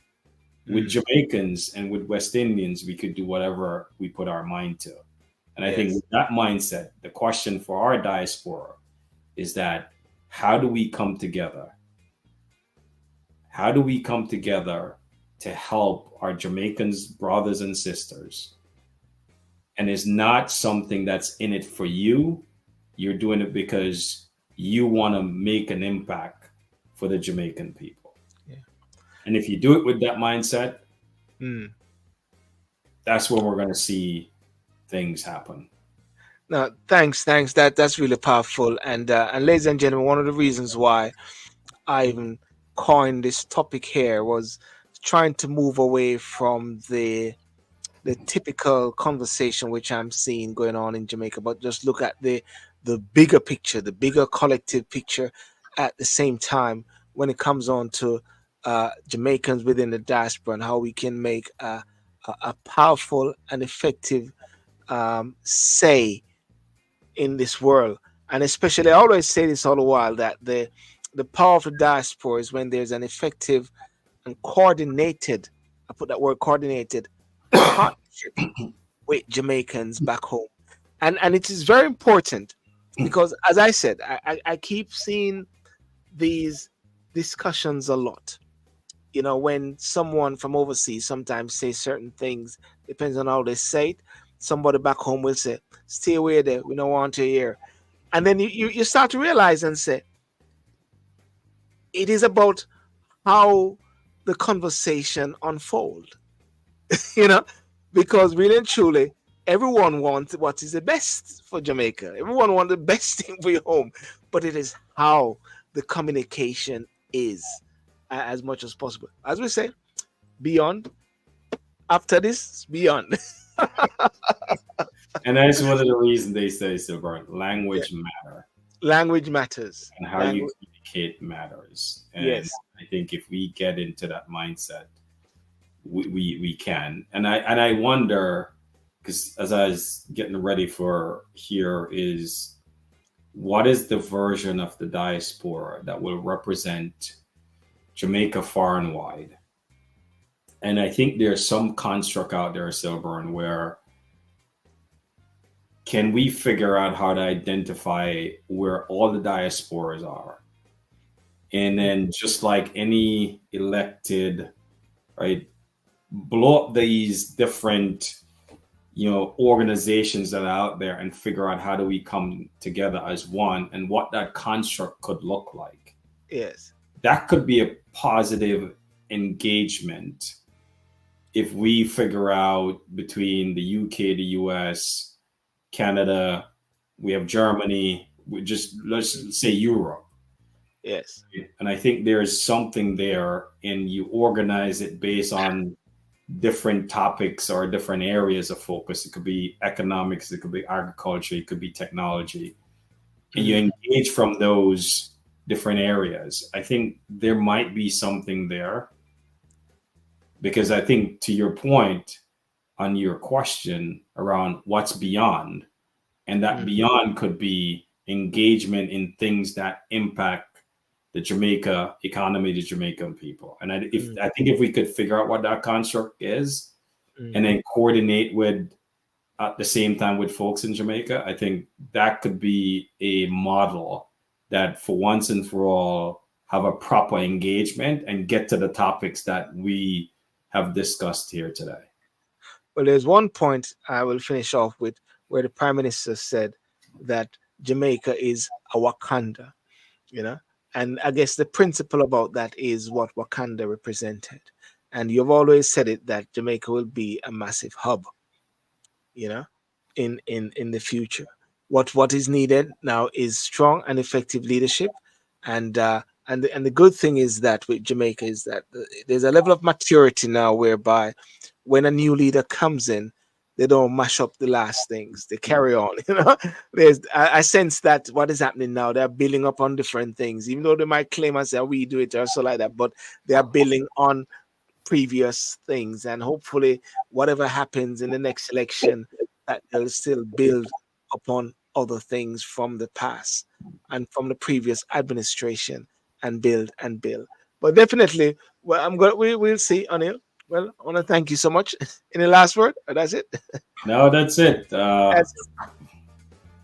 with Mm. Jamaicans and with West Indians, we could do whatever we put our mind to. And I think Yes. with that mindset, the question for our diaspora is that how do we come together? How do we come together to help our Jamaicans, brothers and sisters? And it's not something that's in it for you. You're doing it because you want to make an impact for the Jamaican people. Yeah. And if you do it with that mindset, Mm. that's when we're going to see things happen. No, thanks. That's really powerful. And ladies and gentlemen, one of the reasons why I even coined this topic here was trying to move away from the typical conversation which I'm seeing going on in Jamaica, but just look at the bigger picture, the bigger collective picture at the same time when it comes on to Jamaicans within the diaspora and how we can make a powerful and effective say in this world. And especially, I always say this all the while that the power of the diaspora is when there's an effective and coordinated, I put that word coordinated, partnership with Jamaicans back home. And it is very important because, as I said, I keep seeing these discussions a lot. When someone from overseas sometimes say certain things, depends on how they say it. Somebody back home will say, "Stay away there. We don't want you here." And then you start to realize and say, it is about how the conversation unfold. you know, because really and truly, everyone wants what is the best for Jamaica. Everyone wants the best thing for your home, but it is how the communication is as much as possible. As we say, beyond, after this, beyond. And that's one of the reasons they say, Silver, language matter. Language matters. And how you communicate matters. And Yes. I think if we get into that mindset, we can. And I wonder, because as I was getting ready for here, is what is the version of the diaspora that will represent Jamaica far and wide? And I think there's some construct out there, Silburn, where can we figure out how to identify where all the diasporas are? And then just like any elected, right, blow up these different, organizations that are out there and figure out how do we come together as one and what that construct could look like. Yes. That could be a positive engagement if we figure out between the UK, the US, Canada, we have Germany, let's say Europe. Yes. And I think there is something there, and you organize it based on different topics or different areas of focus. It could be economics, it could be agriculture, it could be technology. And you engage from those different areas. I think there might be something there. Because I think, to your point on your question around what's beyond, and that beyond could be engagement in things that impact the Jamaica economy, the Jamaican people. And I think if we could figure out what that construct is and then coordinate with at the same time with folks in Jamaica, I think that could be a model that for once and for all have a proper engagement and get to the topics that we have discussed here today. Well, there's one point I will finish off with where the Prime Minister said that Jamaica is a Wakanda, and I guess the principle about that is what Wakanda represented. And you've always said it that Jamaica will be a massive hub. you know, in the future. What is needed now is strong and effective leadership, and and the good thing is that with Jamaica is that there's a level of maturity now whereby when a new leader comes in, they don't mash up the last things. They carry on. You know, I sense that what is happening now, they're building up on different things, even though they might claim and say we do it or so like that, but they are building on previous things, and hopefully whatever happens in the next election, that they'll still build upon other things from the past and from the previous administration, and build and build. But definitely, well, we'll see, Anil. Well, I want to thank you so much. Any last word? Or that's it. No, that's it. That's,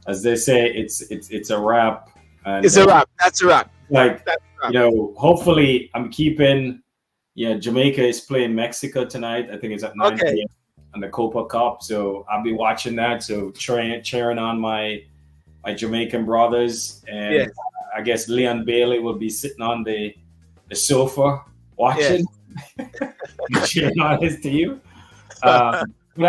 As they say, it's a wrap. And it's a wrap. That's a wrap. like That's a wrap. hopefully I'm keeping. Yeah, Jamaica is playing Mexico tonight. I think it's at 9 Okay. p.m. on the Copa Cup. So I'll be watching that. So cheering on my Jamaican brothers, and Yes. I guess Leon Bailey will be sitting on the sofa watching, cheering on his team. But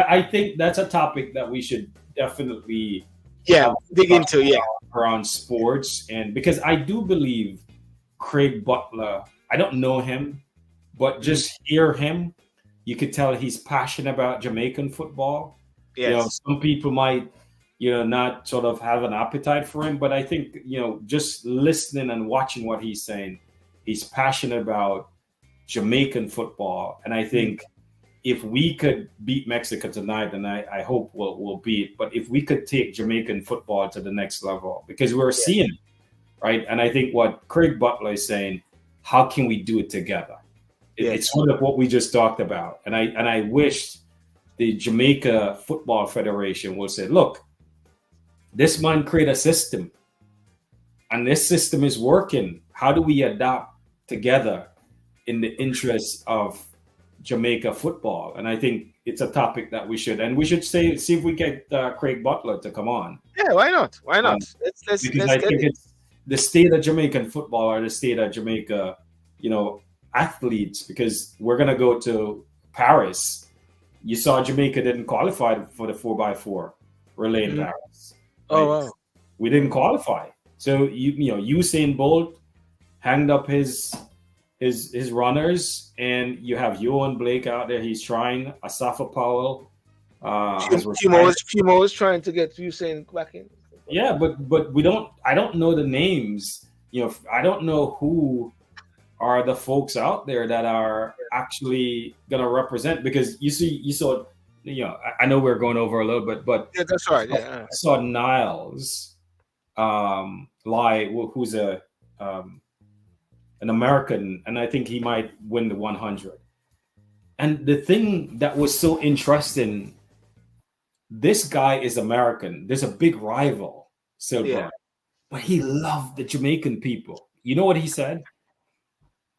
I think that's a topic that we should definitely Yeah. Dig into. Yeah. around sports, and because I do believe Craig Butler. I don't know him, but just hear him, you could tell he's passionate about Jamaican football. Yes. Some people might, not sort of have an appetite for him, but I think, just listening and watching what he's saying, he's passionate about Jamaican football. And I think if we could beat Mexico tonight, and I hope we'll beat, but if we could take Jamaican football to the next level, because we're seeing it, right? And I think what Craig Butler is saying, how can we do it together? It's sort of what we just talked about. And I wish the Jamaica Football Federation will say, look, this man create a system, and this system is working. How do we adapt together in the interest of Jamaica football? And I think it's a topic that we should see if we get Craig Butler to come on. Yeah. Why not? Why not? Let's Because I think it's the state of Jamaican football, or the state of Jamaica, athletes, because we're going to go to Paris. You saw Jamaica didn't qualify for the 4x4 relay in Paris. Oh, wow. We didn't qualify. So Usain Bolt hanged up his runners, and you have Yohan Blake out there. He's trying. Asafa Powell. Fimo is trying to get Usain back in. Yeah, but we don't. I don't know the names. I don't know who are the folks out there that are actually gonna represent, because you saw. I know we're going over a little bit, but yeah, that's right. Yeah, I saw Niles, who's an American, and I think he might win the 100. And the thing that was so interesting, this guy is American. There's a big rival, Silver, but he loved the Jamaican people. You know what he said?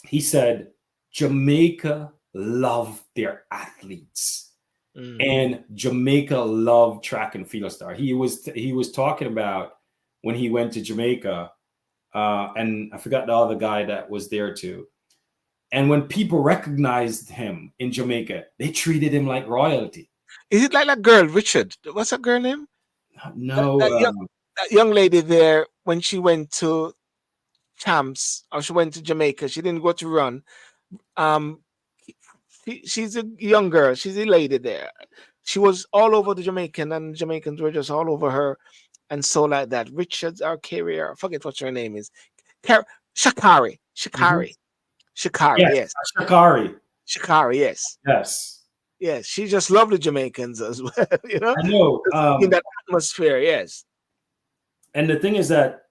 He said, Jamaica loved their athletes. And Jamaica loved track and field star. He was talking about when he went to Jamaica, and I forgot the other guy that was there too. And when people recognized him in Jamaica, they treated him like royalty. Is it like that girl, Richard? What's that girl name? No, that young lady there, when she went to camps, or she went to Jamaica, she didn't go to run. She's a young girl. She's a lady there. She was all over the Jamaican, and Jamaicans were just all over her, and so like that. Richards, our carrier, I forget what her name is. Shakari. Yes, Yes. Shakari. Yes. Yes. She just loved the Jamaicans as well. I know. In that atmosphere. Yes. And the thing is that,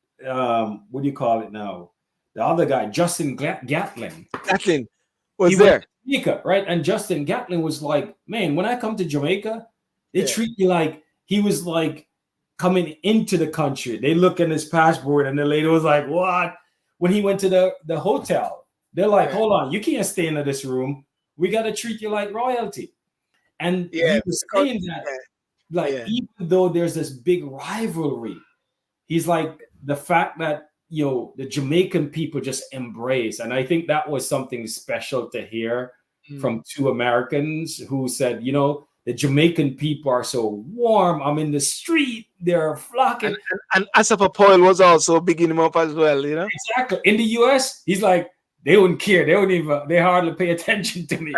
what do you call it now? The other guy, Justin Gatlin. Was there. Jamaica, right? And Justin Gatlin was like, man, when I come to Jamaica, they treat you like he was like coming into the country. They look at his passport, and the lady was like, what? When he went to the hotel, they're like, hold on, you can't stay in this room. We got to treat you like royalty. And he was saying that, even though there's this big rivalry, he's like, the fact that the Jamaican people just embrace. And I think that was something special to hear from two Americans who said, the Jamaican people are so warm. I'm in the street, they're flocking. And Asapa Powell was also bigging him up as well, you know. Exactly. In the US, he's like, they wouldn't care. They wouldn't even. They hardly pay attention to me.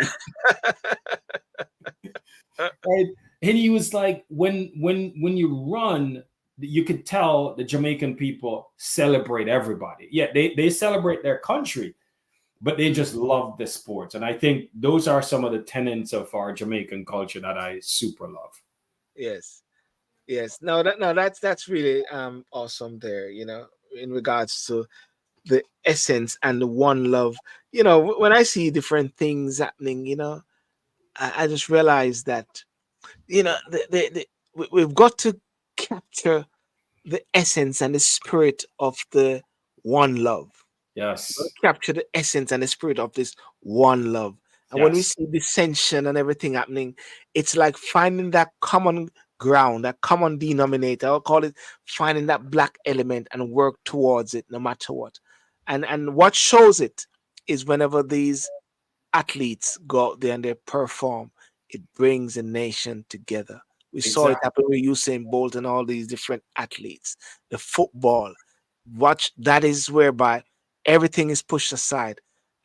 Right? And he was like, when you run, you could tell the Jamaican people celebrate everybody. Yeah, they celebrate their country, but they just love the sports. And I think those are some of the tenets of our Jamaican culture that I super love. Yes. Yes. That's really awesome there, you know, in regards to the essence and the one love. You know, when I see different things happening, you know, I just realize that, you know, we've got to capture the essence and the spirit of the one love. Yes. Capture the essence and the spirit of this one love. And when we Yes. see dissension and everything happening, it's like finding that common ground, that common denominator. I'll call it finding that black element and work towards it no matter what. And what shows it is whenever these athletes go out there and they perform, it brings a nation together. We saw it Exactly. happen with Usain Bolt and all these different athletes. The football, watch that is whereby everything is pushed aside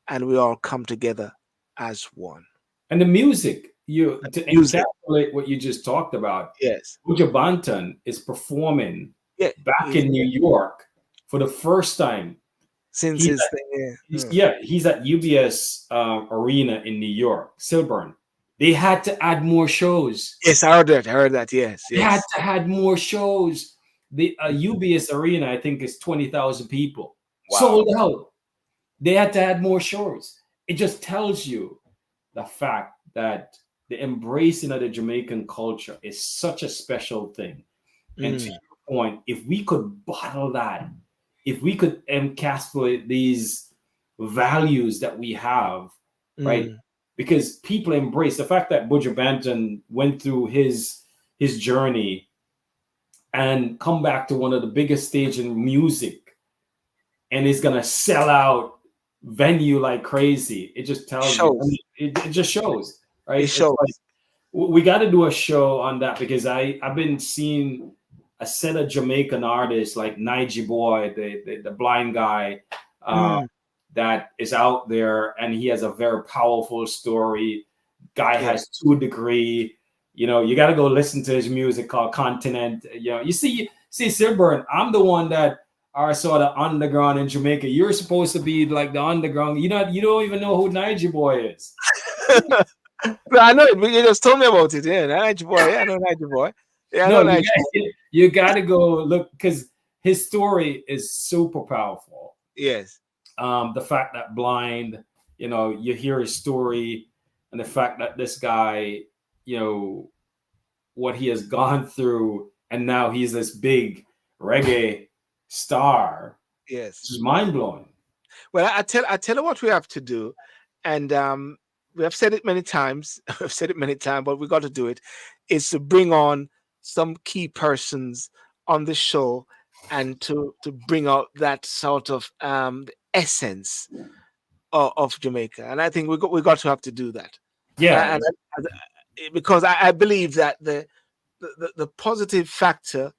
and we all come together as one. And the music, to Music, encapsulate what you just talked about, yes, Buju Banton is performing yeah, back he's, in New York for the first time. since He's his at, thing, yeah. he's at UBS Arena in New York, Silburn. They had to add more shows. Yes, I heard that. I heard that. Yes, They had yes. to add more shows. The UBS Arena, I think, is 20,000 people. Wow. Sold out. They had to add more shows. It just tells you the fact that the embracing of the Jamaican culture is such a special thing. And to Mm, your point, if we could bottle that, if we could encapsulate these values that we have, right? mm, Because people embrace the fact that Buju Banton went through his journey and come back to one of the biggest stage in music and is gonna sell out venue like crazy. It just tells you. I shows. mean, it just shows, It right? It's shows. like we got to do a show on that because I've been seeing a set of Jamaican artists like Nige Boy, the blind guy, uh, Mm, that is out there, and he has a very powerful story. Guy yes. has 2 degree. You know, you got to go listen to his music called Continent. You know, you see Silburn. I'm the one that are sort of underground in Jamaica. You're supposed to be like the underground. You don't even know who Nige Boy is. No, I know it. You just told me about it. Yeah, Niger boy. Yeah, I know Niger boy. Yeah, I know No, Niger boy. you got to go look because his story is super powerful. Yes. The fact that blind, you know, you hear his story, and the fact that this guy, you know, what he has gone through, and now he's this big reggae star. Yes. It's mind blowing. Well, I tell you what we have to do, and we have said it many times. We've said it many times, but we got to do it. Is to bring on some key persons on the show, and to bring out that sort of the essence of Jamaica. And I think we got to have to do that. Yeah, And because I believe that the positive factor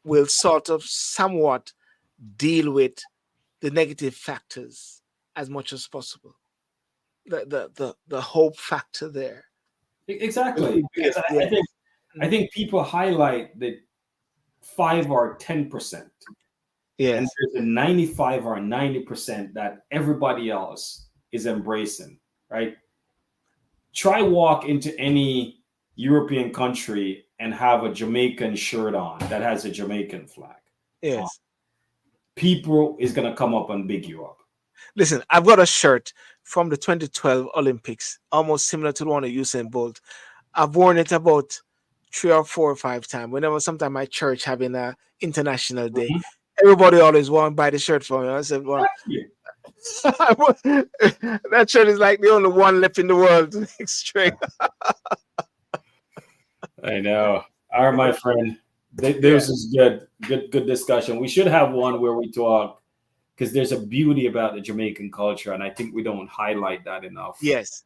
will sort of somewhat deal with the negative factors as much as possible. The hope factor there. exactly. Because Yeah. I think people highlight the 5 or 10%. And Yes. there's a 95 or 90% that everybody else is embracing, right? Try walk into any European country and have a Jamaican shirt on that has a Jamaican flag. Yes. People is gonna come up and big you up. Listen, I've got a shirt from the 2012 Olympics, almost similar to the one of Usain Bolt. I've worn it about 3 or 4 or 5 times. Whenever, sometime my church having a international day, Mhm. everybody always want to buy the shirt for me. I said, well, Yeah. that shirt is like the only one left in the world. Straight. I know. All right, my friend. Yeah. This is good discussion. We should have one where we talk because there's a beauty about the Jamaican culture, and I think we don't highlight that enough. Yes.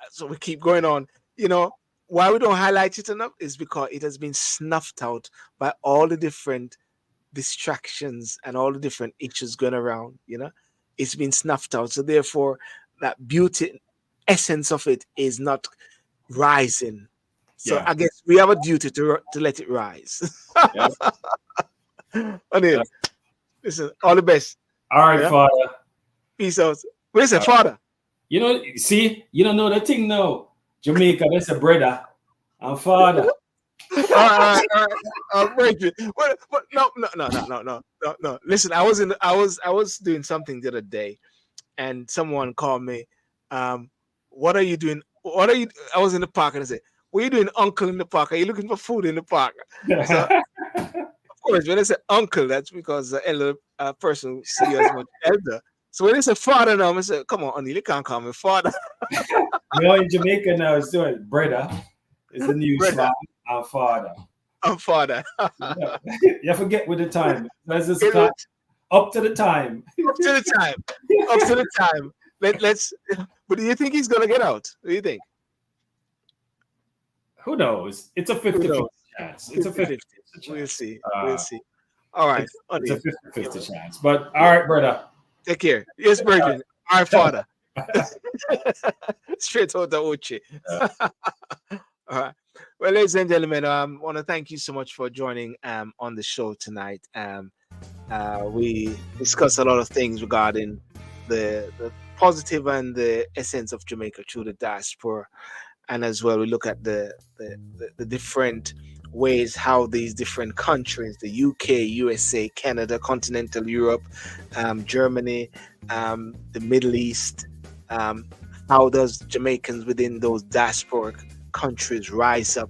So we keep going on. you know, why we don't highlight it enough is because it has been snuffed out by all the different distractions and all the different issues going around. It's been snuffed out. So therefore, that beauty essence of it is not rising. So Yeah. I guess we have a duty to let it rise. Yeah. Anil, listen, all the best. All right, Yeah, Father. peace out. Where's the All right. father? You know, see, you don't know the thing now. Jamaica, that's a brother and father. All right, all right, all right. Break it. What? No, no, no, no, no, no, no, no. Listen, I was doing something the other day, and someone called me. What are you doing? What are you? I was in the park, and I said, "What are you doing, uncle, in the park? Are you looking for food in the park?" So, of course, when I say uncle, that's because the elder person see you as much elder. So when they say father now, I say, "Come on, Anil, you can't call me father, No, in Jamaica now, it's doing brother is the new brother. slang and father. I'm father." Yeah. You forget with the time. Let's just Get clap it? up to the time. Up to the time. Up to the time. Let's. But do you think he's gonna get out? What do you think? Who knows? It's a Who 50-50 knows? chance. It's a 50-50 50-50. We'll chance. see. We'll see. All right. It's a Honey, 50-50 chance. But all right, brother. take care. Yes, Virgin. Our father. Straight out the Uchi. All right. Well, ladies and gentlemen, I want to thank you so much for joining on the show tonight. We discussed a lot of things regarding the positive and the essence of Jamaica through the diaspora, and as well we look at the different ways how these different countries, the UK, USA, Canada, continental Europe, Germany, the Middle East, how does Jamaicans within those diasporic countries rise up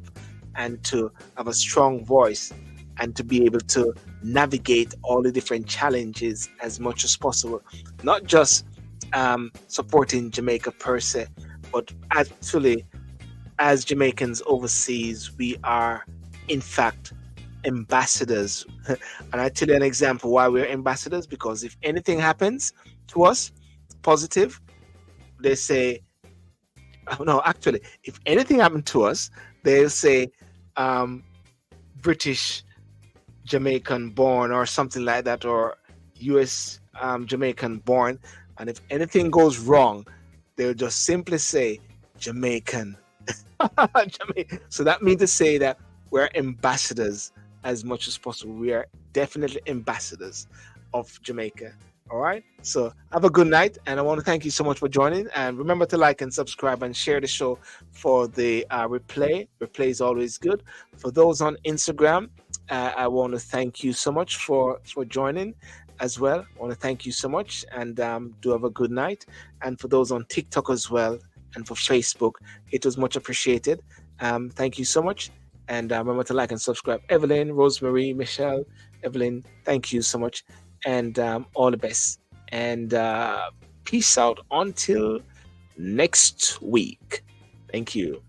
and to have a strong voice and to be able to navigate all the different challenges as much as possible, not just supporting Jamaica per se, but actually as Jamaicans overseas, we are in fact ambassadors. And I tell you an example why we're ambassadors, because if anything happens to us positive, they say, oh, no, actually, if anything happened to us, they'll say British Jamaican born or something like that, or US Jamaican born. And if anything goes wrong, they'll just simply say Jamaican. So that means to say that we're ambassadors as much as possible. We are definitely ambassadors of Jamaica. All right. So have a good night. And I want to thank you so much for joining. And remember to like and subscribe and share the show for the replay. Replay is always good. For those on Instagram, I want to thank you so much for joining as well. I want to thank you so much, and do have a good night. And for those on TikTok as well, and for Facebook, it was much appreciated. Thank you so much. And remember to like and subscribe. Evelyn, Rosemary, Michelle, Evelyn, thank you so much. And all the best. And peace out until next week. Thank you.